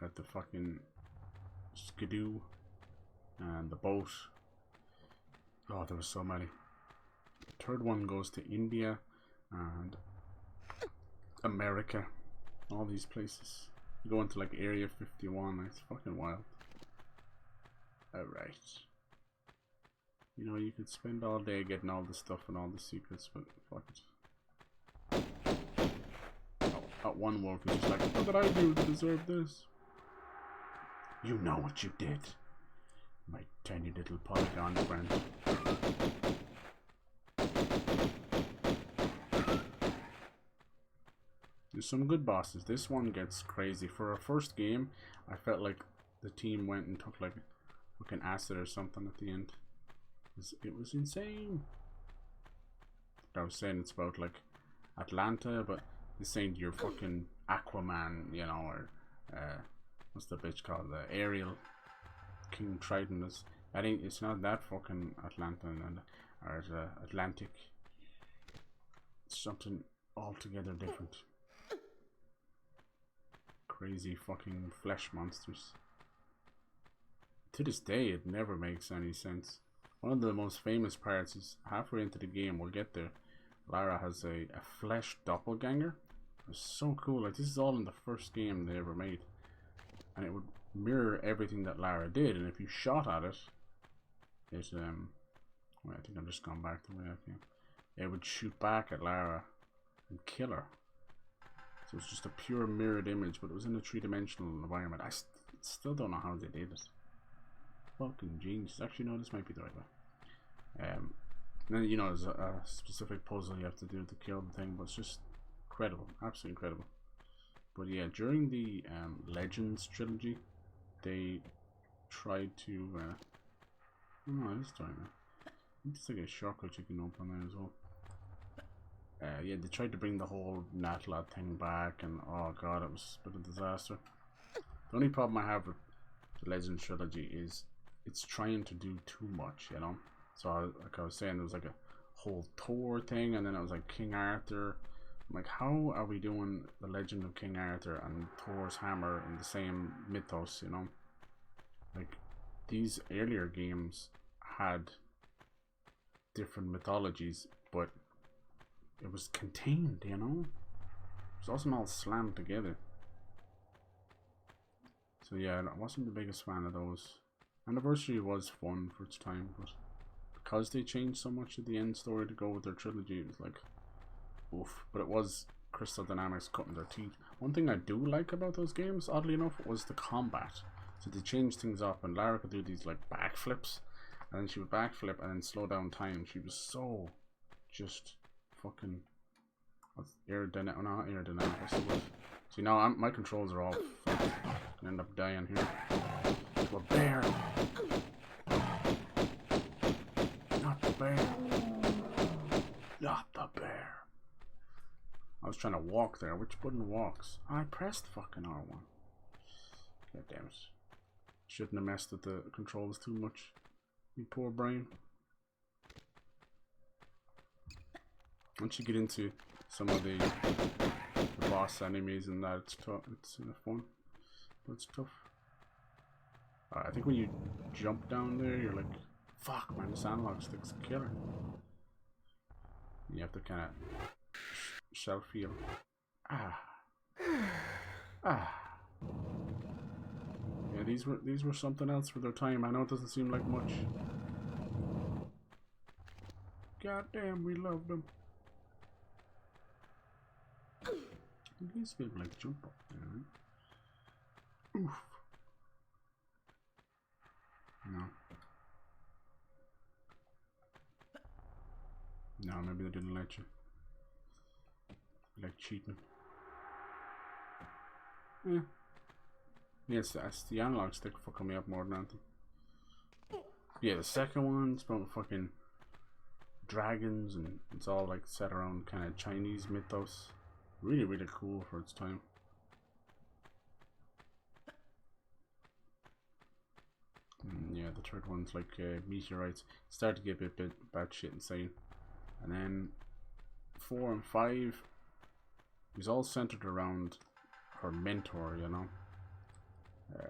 Got the fucking skidoo and the boat. Oh, there was so many. The third one goes to India and America. All these places. You go into like Area 51. It's fucking wild. Alright. You know, you could spend all day getting all the stuff and all the secrets, but fuck it. Oh, that one wolf is just like, what did I do to deserve this? You know what you did, my tiny little polygon friend. There's some good bosses. This one gets crazy. For our first game, I felt like the team went and took like fucking acid or something at the end. It was insane. I was saying it's about like Atlanta, but it's saying you're fucking Aquaman, you know, or what's the bitch called? The Ariel, King Triton. Is I think it's not that fucking Atlanta or Atlantic. It's something altogether different. Crazy fucking flesh monsters. To this day, it never makes any sense. One of the most famous parts is halfway into the game, we'll get there. Lara has a flesh doppelganger. It's so cool. Like, this is all in the first game they ever made. And it would mirror everything that Lara did. And if you shot at it, it, well, I think I'm just going back to where I came. It would shoot back at Lara and kill her. So it's just a pure mirrored image, but it was in a three-dimensional environment. I still don't know how they did it. Fucking genius. Actually, no, this might be the right way. And then, you know, there's a specific puzzle you have to do to kill the thing, but it's just incredible. Absolutely incredible. But yeah, during the Legends trilogy, they tried to... no, this time, it's like a shortcut you can open there as well. Yeah, they tried to bring the whole Natlad thing back, and oh god, it was a bit of a disaster. The only problem I have with the Legends trilogy is it's trying to do too much, you know. So like I was saying, there was like a whole Thor thing, and then it was like King Arthur. I'm like, how are we doing the Legend of King Arthur and Thor's hammer in the same mythos, you know? Like, these earlier games had different mythologies, but it was contained, you know? It wasn't all slammed together. So yeah, I wasn't the biggest fan of those. Anniversary was fun for its time, but because they changed so much of the end story to go with their trilogy, it was like, oof. But it was Crystal Dynamics cutting their teeth. One thing I do like about those games, oddly enough, was the combat. So they changed things up, and Lara could do these like backflips, and then she would backflip and then slow down time. She was so just fucking aerodynamic, not aerodynamic, I suppose. See, now my controls are all fucked. I end up dying here. To a bear. Not the bear. Not the bear. I was trying to walk there. Which button walks? I pressed fucking R1. God damn it. Shouldn't have messed with the controls too much. You poor brain. Once you get into some of the boss enemies and that, it's tough. It's fun, but it's tough. I think when you jump down there, you're like, fuck man, this analog stick's a killer. You have to kind of shell feel. Ah. Yeah, these were something else for their time. I know it doesn't seem like much. God damn, we loved them. At least be able to like jump up there, right? Oof. No. No, maybe they didn't let you. Like cheating. Yeah. Yes, that's the analog stick fucking me up more than anything. Yeah, the second one's about fucking dragons, and it's all like set around kind of Chinese mythos. Really, really cool for its time. Yeah, the third one's like meteorites. It started to get a bit bad shit insane. And then 4 and 5 was all centered around her mentor, you know.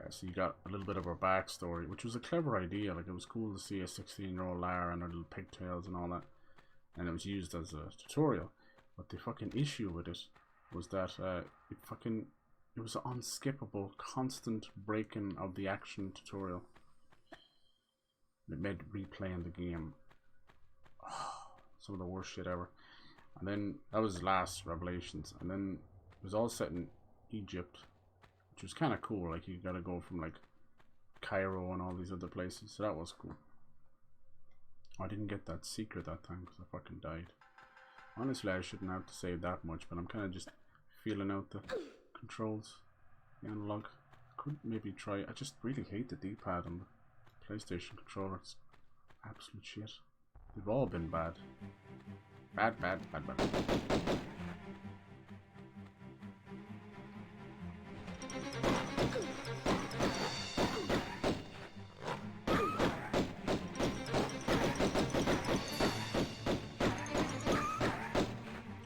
So you got a little bit of her backstory, which was a clever idea. Like, it was cool to see a 16-year-old Lara and her little pigtails and all that. And it was used as a tutorial. But the fucking issue with it was that it was unskippable, constant breaking of the action tutorial. It made replaying the game some of the worst shit ever. And then that was last Revelations, and then it was all set in Egypt, which was kind of cool. Like, you gotta go from like Cairo and all these other places, so that was cool. I didn't get that secret that time because I fucking died. Honestly, I shouldn't have to say that much, but I'm kind of just feeling out the controls, the analog. Could maybe try. I just really hate the D-pad on the PlayStation controller. It's absolute shit. They've all been bad. Bad.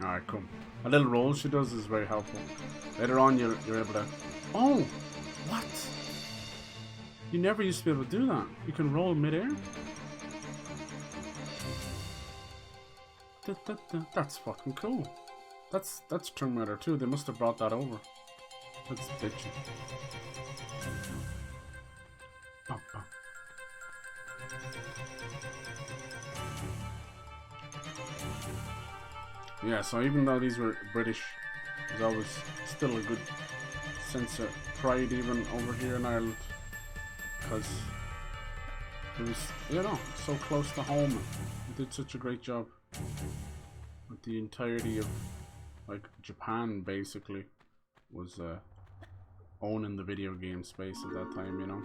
Alright, come. A little roll she does is very helpful. Later on, you're able to. Oh, what? You never used to be able to do that. You can roll midair. That's fucking cool. That's Tomb Raider 2. They must have brought that over. That's bitchy. Bum, bum. Yeah, so even though these were British, there's always still a good sense of pride even over here in Ireland, because it was, you know, so close to home. It did such a great job with the entirety of, like, Japan basically was owning the video game space at that time, you know.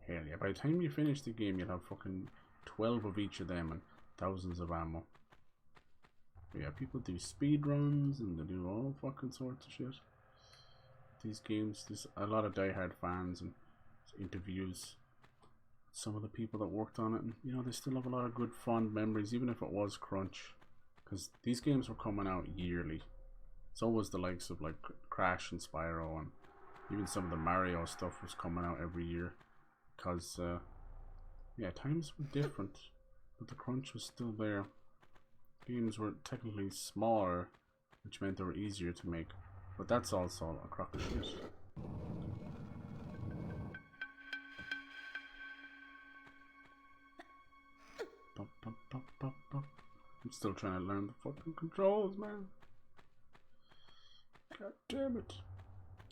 Hell yeah. By the time you finish the game, you'll have fucking 12 of each of them and thousands of ammo. But yeah, people do speed runs and they do all fucking sorts of shit. These games, there's a lot of diehard fans and interviews some of the people that worked on it, and you know, they still have a lot of good fond memories, even if it was crunch, because these games were coming out yearly. So was the likes of like Crash and Spyro, and even some of the Mario stuff was coming out every year, because yeah, times were different, but the crunch was still there. Games were technically smaller, which meant they were easier to make, but that's also a crock of shit. I'm still trying to learn the fucking controls, man. God damn it.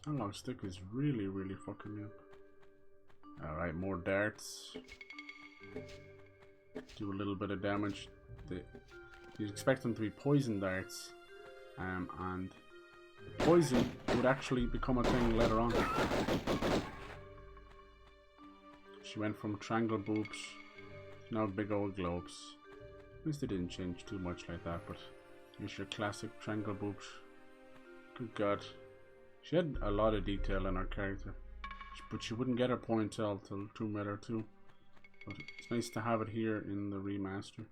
Analog stick is really fucking me up. Alright, more darts. Do a little bit of damage. You'd expect them to be poison darts. And poison would actually become a thing later on. She went from triangle boobs to now big old globes. At least they didn't change too much like that, but here's your classic triangle boobs. Good god. She had a lot of detail in her character, but she wouldn't get her pointel till Tomb Raider 2. But it's nice to have it here in the remaster.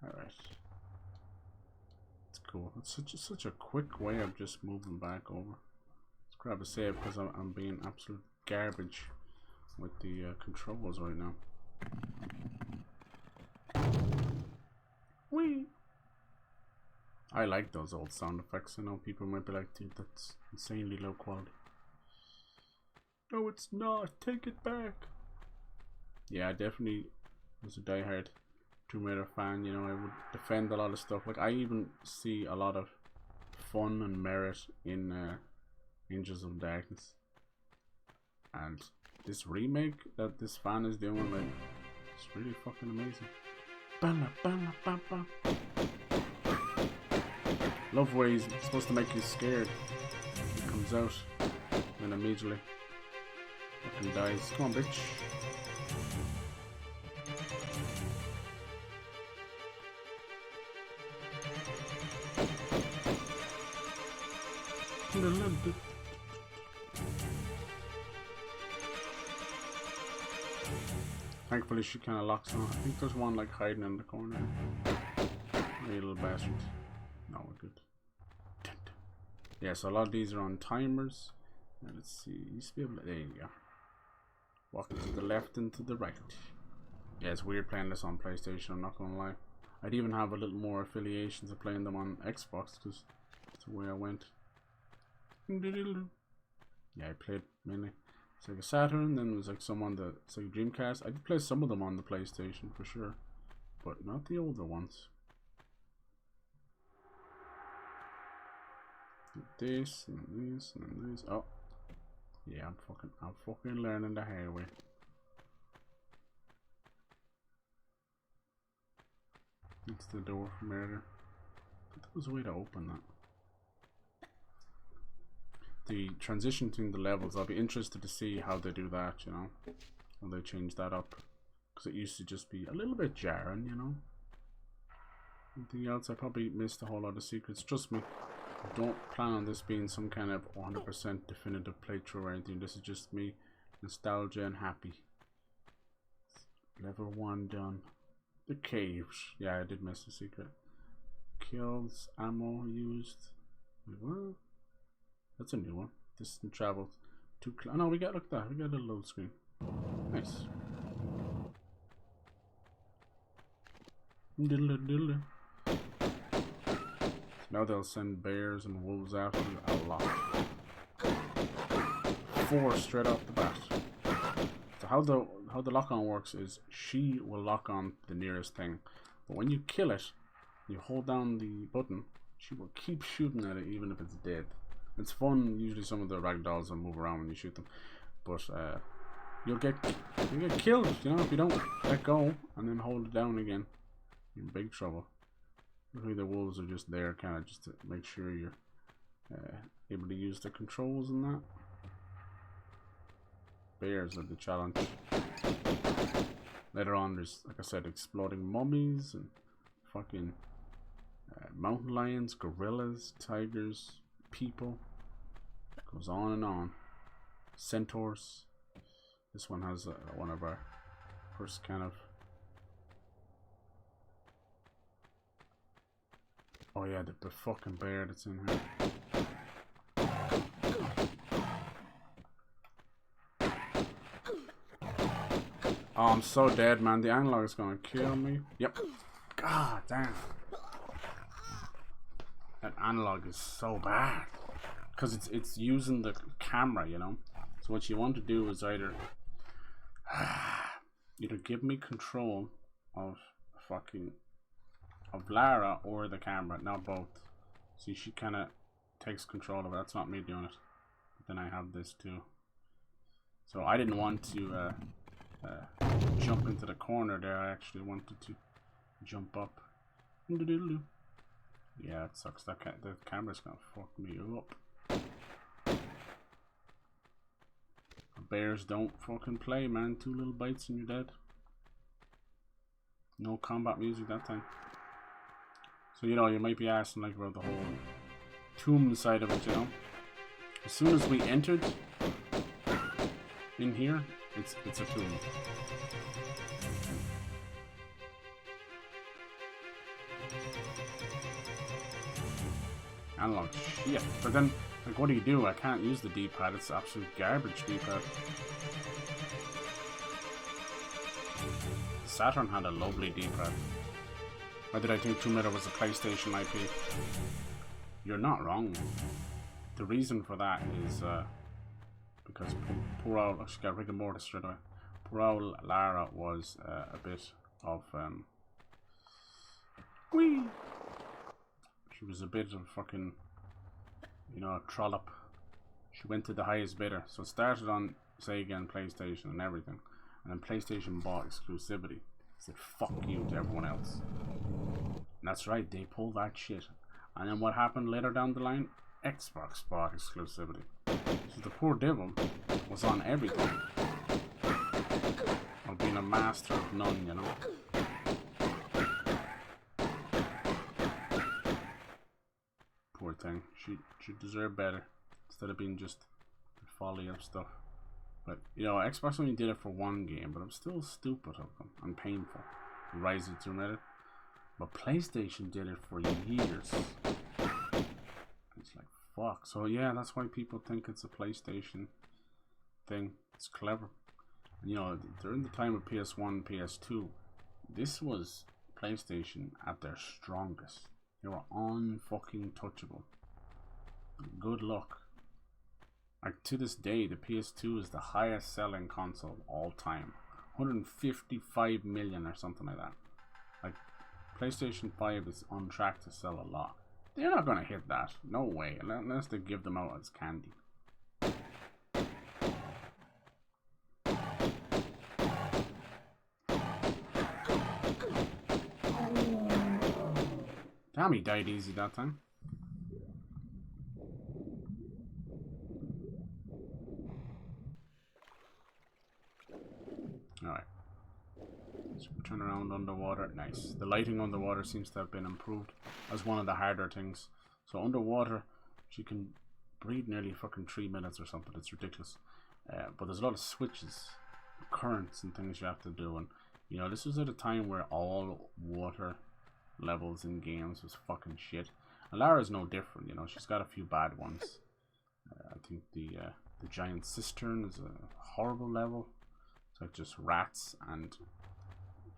Alright. It's cool. It's such a quick way of just moving back over. Let's grab a save because I'm being absolute garbage with the controls right now. Whee! I like those old sound effects. I know people might be like, dude, that's insanely low quality. No, it's not. Take it back. Yeah, I definitely was a diehard Tomb Raider fan. You know, I would defend a lot of stuff. Like, I even see a lot of fun and merit in Angels of Darkness. And this remake that this fan is doing, like, it's really fucking amazing. Love where he's supposed to make you scared. He comes out and immediately fucking dies. Come on, bitch. Thankfully she kind of locks on. I think there's one like hiding in the corner. You little bastard. No, we're good. Yeah, so a lot of these are on timers. Now let's see. You used to be able to, there you go. Walking to the left and to the right. Yeah, it's weird playing this on PlayStation, I'm not gonna lie. I'd even have a little more affiliations of playing them on Xbox because that's the way I went. Yeah, I played mainly Sega Saturn, then there was like some on the Sega Dreamcast. I did play some of them on the PlayStation for sure, but not the older ones. This and this and this. Oh, yeah, I'm fucking learning the hard way. It's the door from earlier. There was a way to open that. The transition between the levels, I'll be interested to see how they do that, you know. How they change that up. Because it used to just be a little bit jarring, you know. Anything else? I probably missed a whole lot of secrets. Trust me, I don't plan on this being some kind of 100% definitive playthrough or anything. This is just me, nostalgia and happy. Level 1 done. The caves. Yeah, I did miss the secret. Kills, ammo used. Wait, what? That's a new one. Distant travel. Oh no, we got, look at that. We got a load screen. Nice. Diddle diddle. Now they'll send bears and wolves after you a lot. 4 straight off the bat. So how the lock-on works is she will lock on the nearest thing, but when you kill it, you hold down the button. She will keep shooting at it even if it's dead. It's fun. Usually some of the ragdolls will move around when you shoot them, but you'll get killed. You know, if you don't let go and then hold it down again, you're in big trouble. Usually the wolves are just there, kind of just to make sure you're able to use the controls and that. Bears are the challenge. Later on, there's, like I said, exploding mummies and fucking mountain lions, gorillas, tigers, people. Goes on and on. Centaurs. This one has one of our first kind of. Oh yeah, the fucking bear that's in here. Oh, I'm so dead, man. The analog is gonna kill me. Yep. God damn. That analog is so bad. Because it's using the camera, you know. So what you want to do is either give me control of Lara or the camera, not both. See, she kind of takes control of it. That's not me doing it. But then I have this too. So I didn't want to jump into the corner there. I actually wanted to jump up. Yeah, it sucks. The camera's gonna fuck me up. Bears don't fucking play, man. 2 little bites and you're dead. No combat music that time. So, you know, you might be asking like about the whole tomb side of it, you know. As soon as we entered in here, it's a tomb. Analog shit. But then, like, what do? I can't use the D-pad. It's absolute garbage D-pad. Saturn had a lovely D-pad. Why did I think Tomb Raider was a PlayStation IP? You're not wrong. The reason for that is because poor old, she got rigor mortis straight away. Poor old Lara was a bit of she was a bit of fucking, you know, a trollop. She went to the highest bidder. So it started on Sega and PlayStation and everything. And then PlayStation bought exclusivity. Said fuck you to everyone else. And that's right, they pulled that shit. And then what happened later down the line? Xbox bought exclusivity. So the poor devil was on everything. While being a master of none, you know. Poor thing. She deserved better. Instead of being just the folly of stuff. But, you know, Xbox only did it for one game, but I'm still stupid of them and painful. Rise of Tomb Raider. But PlayStation did it for years. It's like, fuck. So, yeah, that's why people think it's a PlayStation thing. It's clever. And, you know, during the time of PS1, PS2, this was PlayStation at their strongest. They were unfucking touchable. Good luck. Like, to this day, the PS2 is the highest selling console of all time. 155 million or something like that. Like, PlayStation 5 is on track to sell a lot. They're not going to hit that. No way. Unless they give them out as candy. Damn, he died easy that time. Alright. So turn around underwater. Nice. The lighting underwater seems to have been improved as one of the harder things. So underwater, she can breathe nearly fucking 3 minutes or something. It's ridiculous. But there's a lot of switches, currents and things you have to do. And, you know, this was at a time where all water levels in games was fucking shit. And Lara's no different, you know. She's got a few bad ones. I think the giant cistern is a horrible level. It's like just rats, and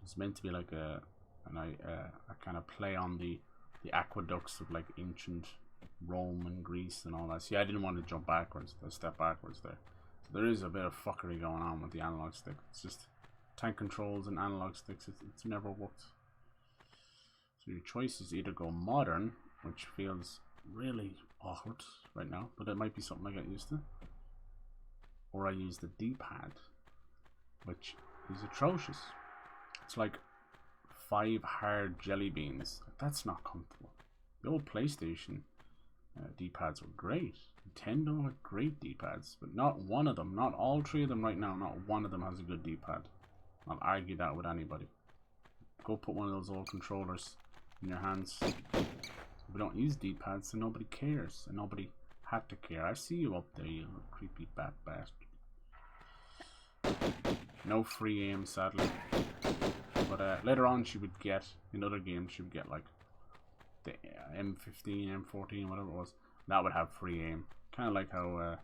it's meant to be like a kind of play on the aqueducts of like ancient Rome and Greece and all that. See, I didn't want to jump backwards, step backwards there. So there is a bit of fuckery going on with the analog stick. It's just tank controls and analog sticks. It's never worked. So your choice is either go modern, which feels really awkward right now, but it might be something I get used to, or I use the D-pad, which is atrocious. It's like 5 hard jelly beans. That's not comfortable. The old PlayStation D-pads were great. Nintendo had great D-pads, but not one of them, not all 3 of them right now, not one of them has a good D-pad. I'll argue that with anybody. Go put one of those old controllers in your hands. We don't use D-pads, so nobody cares, and nobody had to care. I see you up there, you little creepy bat bastard. No free aim, sadly. But later on, she would get, in other games, she would get like the M15, M14, whatever it was. That would have free aim. Kind of like how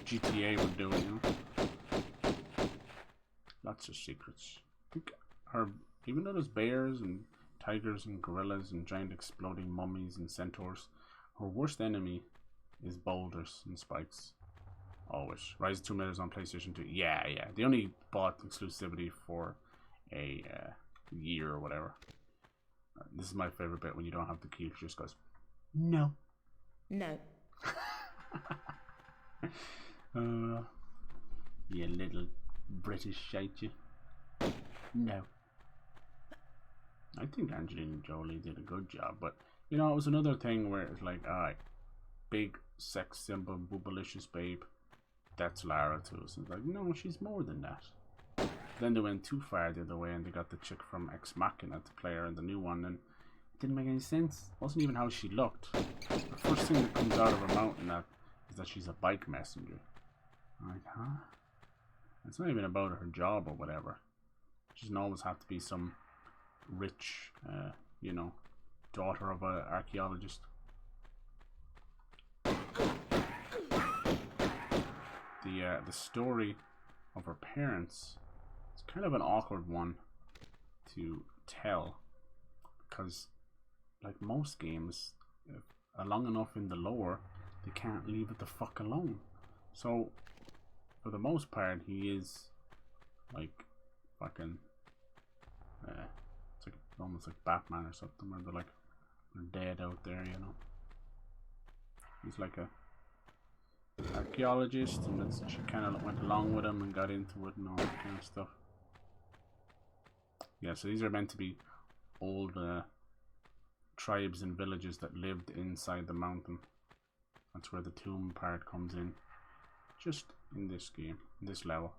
GTA would do it, you know? Lots of secrets. I think her, even though there's bears and tigers and gorillas and giant exploding mummies and centaurs, her worst enemy is boulders and spikes. Always. Rise of Tomb Raiders on PlayStation 2. Yeah. They only bought exclusivity for a year or whatever. This is my favorite bit when you don't have the key. She just goes, no. No. You little British shite, you. No. I think Angelina Jolie did a good job, but you know, it was another thing where it's like, alright, big sex symbol, boobalicious babe. That's Lara too. So it's like, no, she's more than that. Then they went too far the other way and they got the chick from Ex Machina to play her in the new one, and it didn't make any sense. It wasn't even how she looked. The first thing that comes out of her mouth in that is that she's a bike messenger. I'm like, huh? It's not even about her job or whatever. She doesn't always have to be some rich, you know, daughter of an archaeologist. The story of her parents is kind of an awkward one to tell, because like most games, if long enough in the lore, they can't leave it the fuck alone. So for the most part, he is like fucking it's like almost like Batman or something, where they're dead out there, you know. He's like a archaeologist, and she kind of went along with him and got into it and all that kind of stuff. Yeah, so these are meant to be old tribes and villages that lived inside the mountain. That's where the tomb part comes in, just in this game, in this level.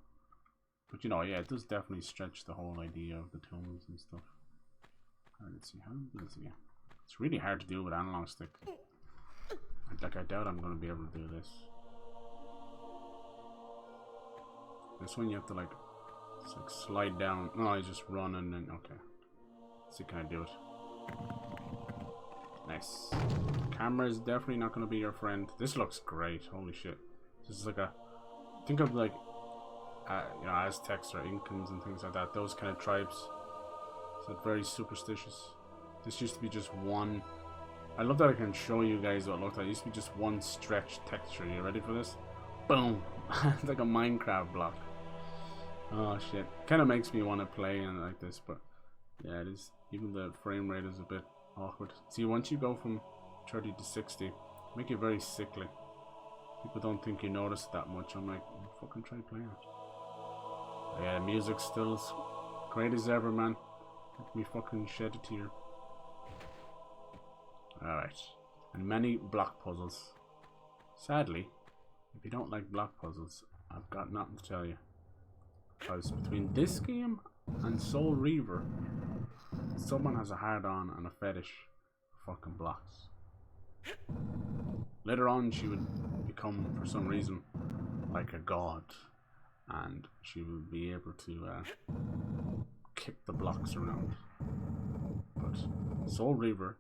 But you know, yeah, it does definitely stretch the whole idea of the tombs and stuff. Alright, let's see, how do this again? It's really hard to do with analog stick. Like, I doubt I'm going to be able to do this. This one you have to like, it's like slide down. No, I just run and then, okay. Let's see, can I do it? Nice. Camera is definitely not going to be your friend. This looks great. Holy shit. This is like a, think of like, you know, Aztecs or Incans and things like that. Those kind of tribes. So it's very superstitious. This used to be just one. I love that I can show you guys what it looked like. It used to be just one stretched texture. You ready for this? Boom! It's like a Minecraft block. Oh shit. Kind of makes me want to play in like this, but yeah, it is. Even the frame rate is a bit awkward. See, once you go from 30 to 60, make it very sickly. People don't think you notice that much. I'm like, fucking try playing it. Yeah, the music's still as great as ever, man. Let me fucking shed a tear. Alright. And many block puzzles. Sadly, if you don't like block puzzles, I've got nothing to tell you. Because between this game and Soul Reaver, someone has a hard-on and a fetish for fucking blocks. Later on, she would become, for some reason, like a god. And she would be able to kick the blocks around. But Soul Reaver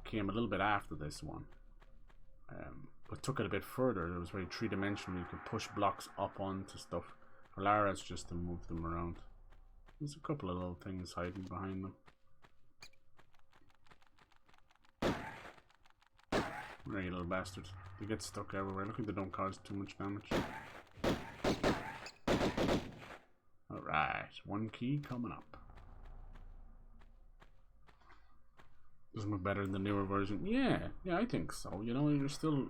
came a little bit after this one. But took it a bit further. It was very three-dimensional. You could push blocks up onto stuff. For Lara, it's just to move them around. There's a couple of little things hiding behind them. Right, you little bastard. They get stuck everywhere. Luckily they don't cause too much damage. Alright, one key coming up. Doesn't look better than the newer version. Yeah, I think so. You know, you're still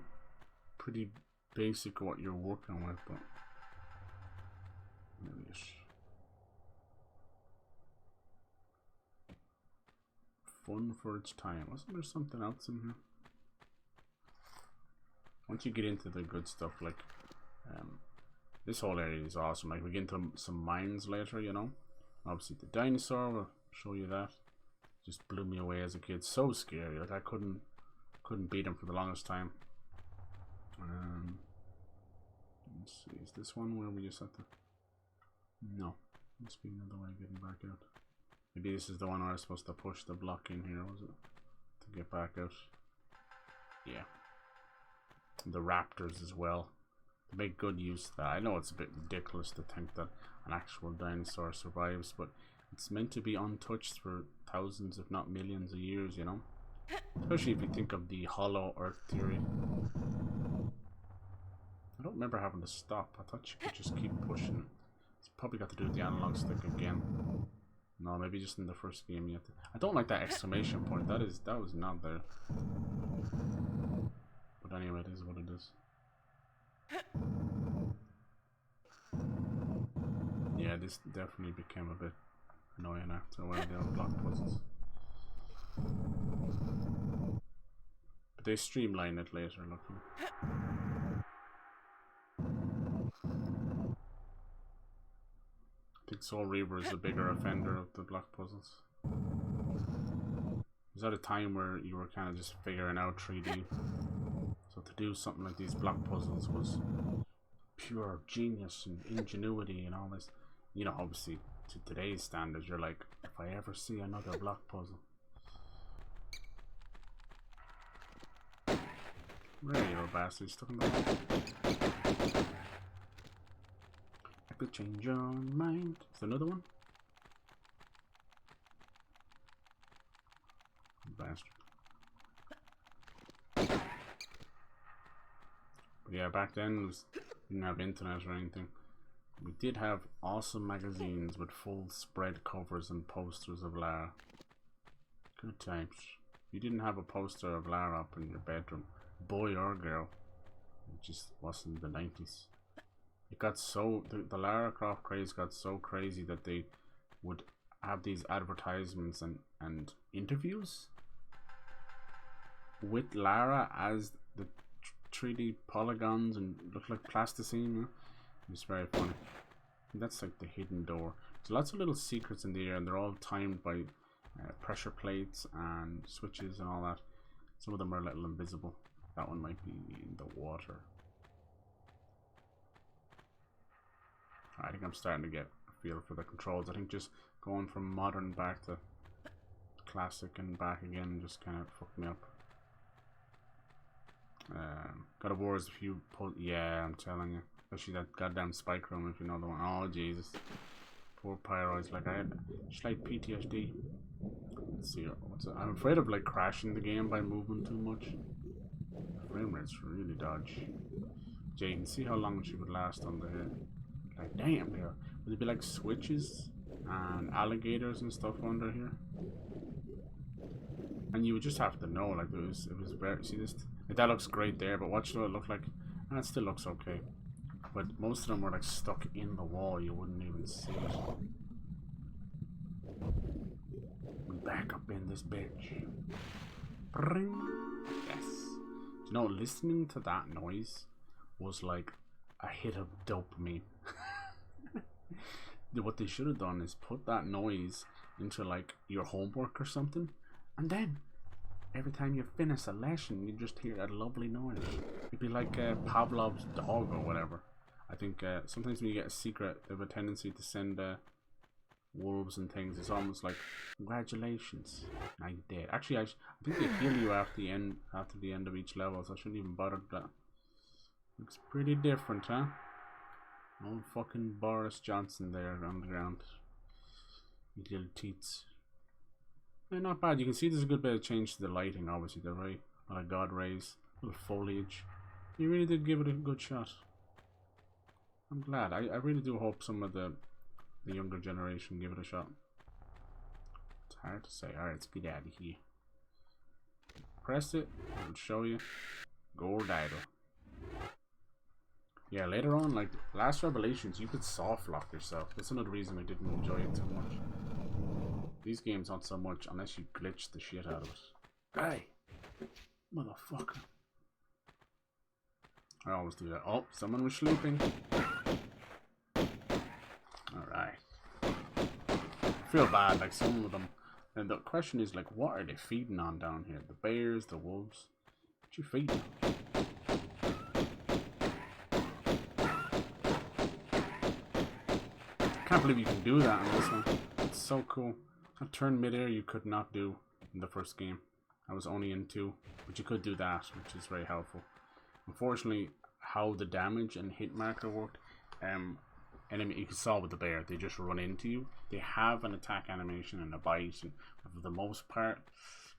pretty basic what you're working with, but fun for its time. Wasn't there something else in here? Once you get into the good stuff, like this whole area is awesome. Like we get into some mines later, you know. Obviously the dinosaur will show you that. Just blew me away as a kid. So scary. Like I couldn't beat him for the longest time. Let's see. Is this one where we just have to? No. Must be another way of getting back out. Maybe this is the one where I'm supposed to push the block in here, was it? To get back out. Yeah. The raptors as well. They make good use of that. I know it's a bit ridiculous to think that an actual dinosaur survives, but it's meant to be untouched for thousands, if not millions of years, you know? Especially if you think of the hollow earth theory. I don't remember having to stop. I thought you could just keep pushing. It's probably got to do with the analog stick again. No, maybe just in the first game you have to. I don't like that exclamation point. That was not there. But anyway, it is what it is. Yeah, this definitely became a bit annoying after a while, the old block puzzles. But they streamline it later, luckily. I think Soul Reaver is the bigger offender of the block puzzles. Was at a time where you were kind of just figuring out 3D. So to do something like these block puzzles was pure genius and ingenuity and all this. You know, obviously to today's standards, you're like, if I ever see another block puzzle. Where are you, little bastard? Stuck in the wall. I could change your mind. Is there another one? Bastard. But yeah, back then we didn't have internet or anything. We did have awesome magazines with full spread covers and posters of Lara. Good times. You didn't have a poster of Lara up in your bedroom, boy or girl. It just wasn't the 90s. It got so, the Lara Croft craze got so crazy that they would have these advertisements and interviews with Lara as the 3D polygons and look like plasticine. It's very funny. And that's like the hidden door. So lots of little secrets in the air, and they're all timed by pressure plates and switches and all that. Some of them are a little invisible. That one might be in the water. I think I'm starting to get a feel for the controls. I think just going from modern back to classic and back again just kind of fucked me up. God of War is a few yeah, I'm telling you. Especially that goddamn spike room, if you know the one. Oh Jesus. Poor Pyroid's like, I had slight PTSD. Let's see, I'm afraid of like crashing the game by moving too much. Frame rate's really dodgy. Jay, you can see how long she would last under here. Like, damn, there would it be like switches and alligators and stuff under here? And you would just have to know, like, it was very, see this, like, that looks great there, but watch what it looked like. And it still looks okay. But most of them were like stuck in the wall, you wouldn't even see it. back up in this bitch. Bring. Yes. You know, listening to that noise was like a hit of dopamine. What they should have done is put that noise into like your homework or something, and then every time you finish a lesson, you just hear a lovely noise. It'd be like Pavlov's dog or whatever. I think sometimes when you get a secret, they have a tendency to send wolves and things. It's almost like, congratulations, now you're dead. Actually, I think they heal you after the end of each level, so I shouldn't even bother with that. Looks pretty different, huh? Old fucking Boris Johnson there on the ground. You little teats. Yeah, not bad. You can see there's a good bit of change to the lighting, obviously. They're very like God rays, little foliage. You really did give it a good shot. I'm glad. I really do hope some of the younger generation give it a shot. It's hard to say. Alright, let's get out of here. Press it, it'll show you. Gold idol. Yeah, later on, like Last Revelations, you could soft lock yourself. That's another reason I didn't enjoy it too much. These games not so much unless you glitch the shit out of it. Hey! Motherfucker. I always do that. Oh, someone was sleeping. Alright. I feel bad, like some of them. And the question is, like, what are they feeding on down here? The bears, the wolves? What you feeding on? I can't believe you can do that in this one. It's so cool. That turn midair you could not do in the first game. I was only in 2, but you could do that, which is very helpful. Unfortunately, how the damage and hit marker worked, enemy you saw with the bear, they just run into you. They have an attack animation and a bite, and for the most part,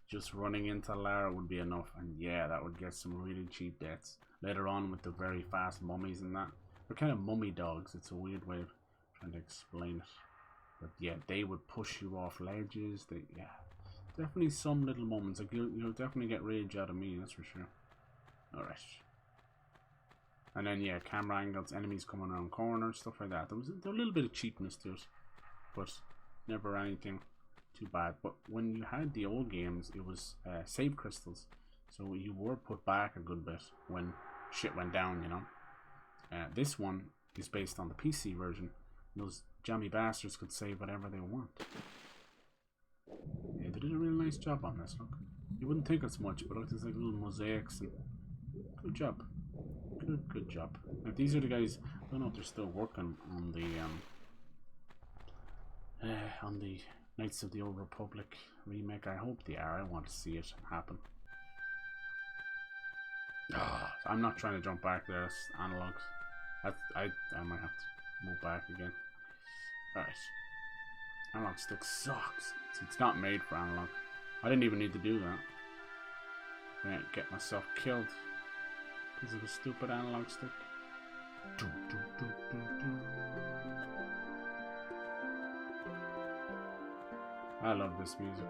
just running into Lara would be enough. And yeah, that would get some really cheap deaths. Later on, with the very fast mummies and that, they're kind of mummy dogs. It's a weird way of trying to explain it. But yeah, they would push you off ledges. Yeah, definitely some little moments. Like you'll definitely get rage out of me, that's for sure. Alright. And then yeah, camera angles, enemies coming around corners, stuff like that. There was a little bit of cheapness to it, but never anything too bad. But when you had the old games, it was save crystals, so you were put back a good bit when shit went down, you know. This one is based on the PC version. Those jammy bastards could save whatever they want. Yeah, they did a real nice job on this. Look, you wouldn't think it's much, but look, there's like little mosaics and good job. Good job. Now, these are the guys. I don't know if they're still working on the Knights of the Old Republic remake. I hope they are. I want to see it happen. I'm not trying to jump back there. It's analogs. I might have to move back again. Alright. Analog stick sucks. It's not made for analog. I didn't even need to do that. I didn't get myself killed because of a stupid analog stick. I love this music.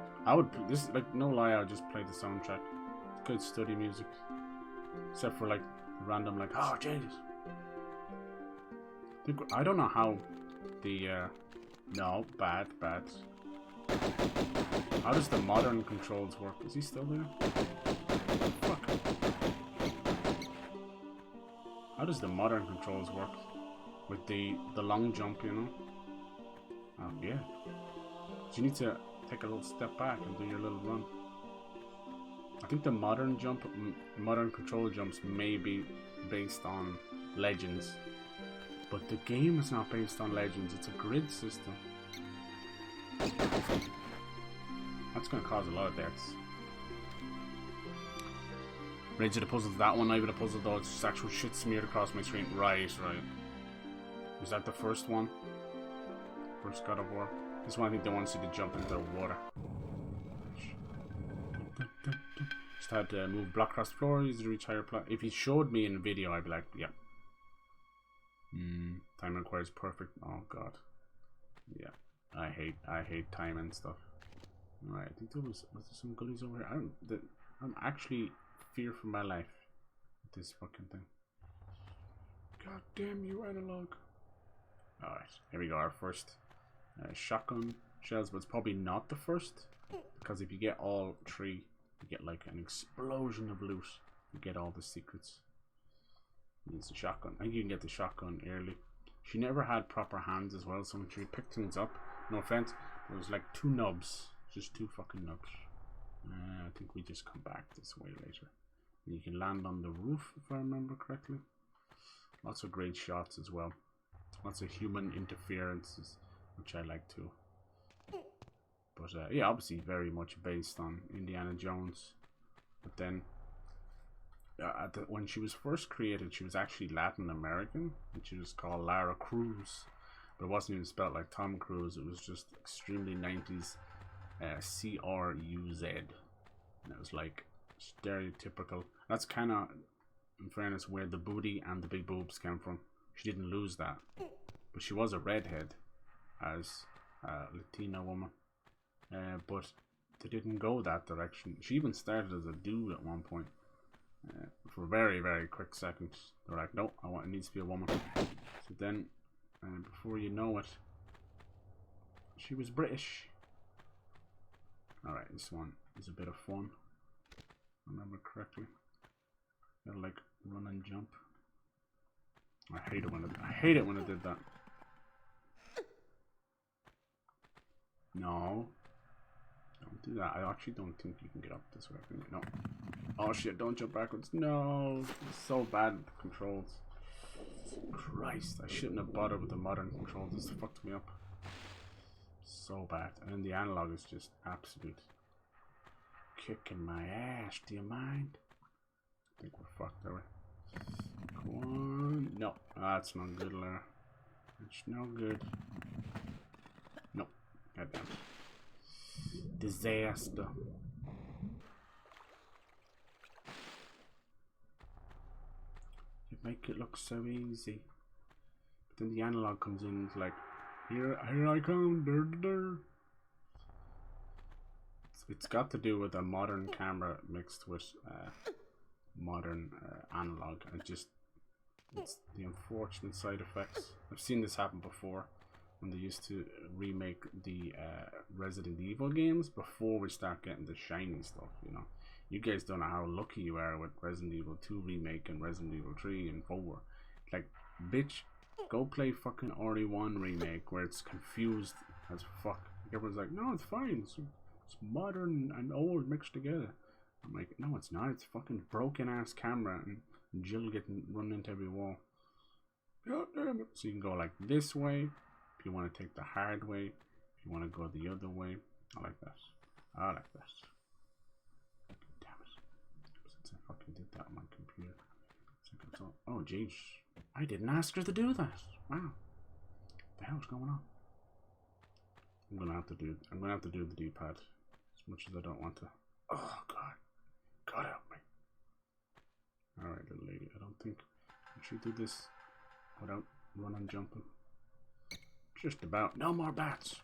Like, no lie, I would just play the soundtrack. It's good study music. Except for like random, like, oh Jesus. I don't know how the no, bad. How does the modern controls work? Is he still there? Fuck. How does the modern controls work? With the long jump, you know? Oh yeah. So you need to take a little step back and do your little run. I think the modern control jumps may be based on Legends. But the game is not based on Legends, it's a grid system. That's going to cause a lot of deaths. Ready to the puzzle to that one, not even a puzzle though, it's just actual shit smeared across my screen. Right. Is that the first one? First God of War? This one I think they want to see the jump into the water. Just had to move block across the floor, use to reach higher plot. If he showed me in a video, I'd be like, yeah. Time requires perfect. Oh god. Yeah. I hate time and stuff. Alright, I think was there some goodies over here? I'm actually fear for my life with this fucking thing. God damn you, analog. Alright, here we go, our first shotgun shells, but it's probably not the first, because if you get all 3, you get like an explosion of loot. You get all the secrets. Use the shotgun. I think you can get the shotgun early. She never had proper hands as well, so when she picked things up, no offense, there was like 2 nubs, just 2 fucking nubs. I think we just come back this way later. And you can land on the roof if I remember correctly. Lots of great shots as well. Lots of human interferences, which I like too. But yeah, obviously very much based on Indiana Jones. But then, when she was first created, she was actually Latin American, and she was called Lara Cruz. But it wasn't even spelled like Tom Cruise. It was just extremely 90s C-R-U-Z. And it was like stereotypical. That's kind of, in fairness, where the booty and the big boobs came from. She didn't lose that. But she was a redhead as a Latina woman. But they didn't go that direction. She even started as a dude at one point. For a very, very quick second. They're like, no, it needs to be a woman. So then, before you know it, she was British. Alright, this one is a bit of fun. Remember correctly. Gotta like run and jump. I hate it when it did that. No. Don't do that. I actually don't think you can get up this way. No. Oh shit, don't jump backwards. No. It's so bad with the controls. Christ, I shouldn't have bothered with the modern controls. This fucked me up. So bad. And then the analog is just absolute kicking my ass. Do you mind? I think we're fucked, are we? Come on. No. That's not good, Lara. It's no good. No. Goddamn. Disaster. You make it look so easy. But then the analog comes in, it's like, here I come. It's got to do with a modern camera mixed with modern analog, and it's the unfortunate side effects. I've seen this happen before when they used to remake the Resident Evil games before we start getting the shiny stuff. You know, you guys don't know how lucky you are with Resident Evil 2 remake and Resident Evil 3 and 4. Like, bitch, go play fucking RE1 remake where it's confused as fuck. Everyone's like, no, it's fine. It's modern and old mixed together. I'm like, no, it's not. It's fucking broken ass camera and Jill getting run into every wall. God damn it. So you can go like this way if you want to take the hard way. If you want to go the other way. I like that. I like that. Damn it. Since I fucking did that on my computer. Oh jeez. I didn't ask her to do that. Wow. What the hell's going on? I'm gonna have to do the D-pad. As much as I don't want to. Oh god. God help me. Alright, little lady. I don't think I should do this without running, jumping. Just about. No more bats.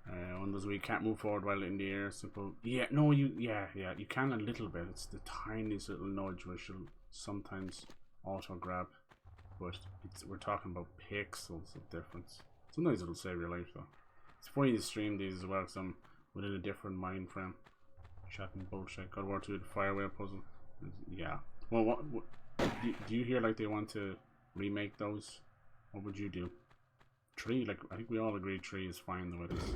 One of those where you can't move forward while in the air. Simple. Yeah, no, you can a little bit. It's the tiniest little nudge where she'll sometimes auto grab. But we're talking about pixels of difference. Sometimes it'll save your life though. It's funny to stream these as well because I'm within a different mind frame. Chatting bullshit. God of War 2, the Fireway puzzle. Yeah. Well, what do you hear like they want to remake those? What would you do? 3, like I think we all agree 3 is fine the way it is.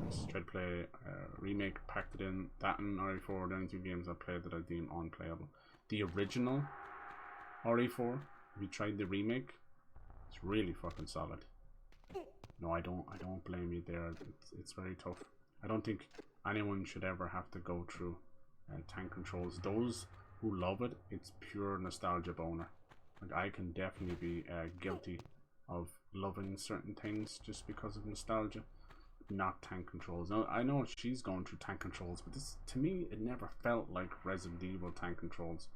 Let's try to play remake, packed it in. That and RE4, the only 2 games I played that I deem unplayable. The original RE4, if you tried the remake, it's really fucking solid. No, I don't blame you there. It's very tough. I don't think anyone should ever have to go through tank controls. Those who love it, it's pure nostalgia boner. Like I can definitely be guilty of loving certain things just because of nostalgia, not tank controls. Now, I know she's going through tank controls, but this, to me, it never felt like Resident Evil tank controls.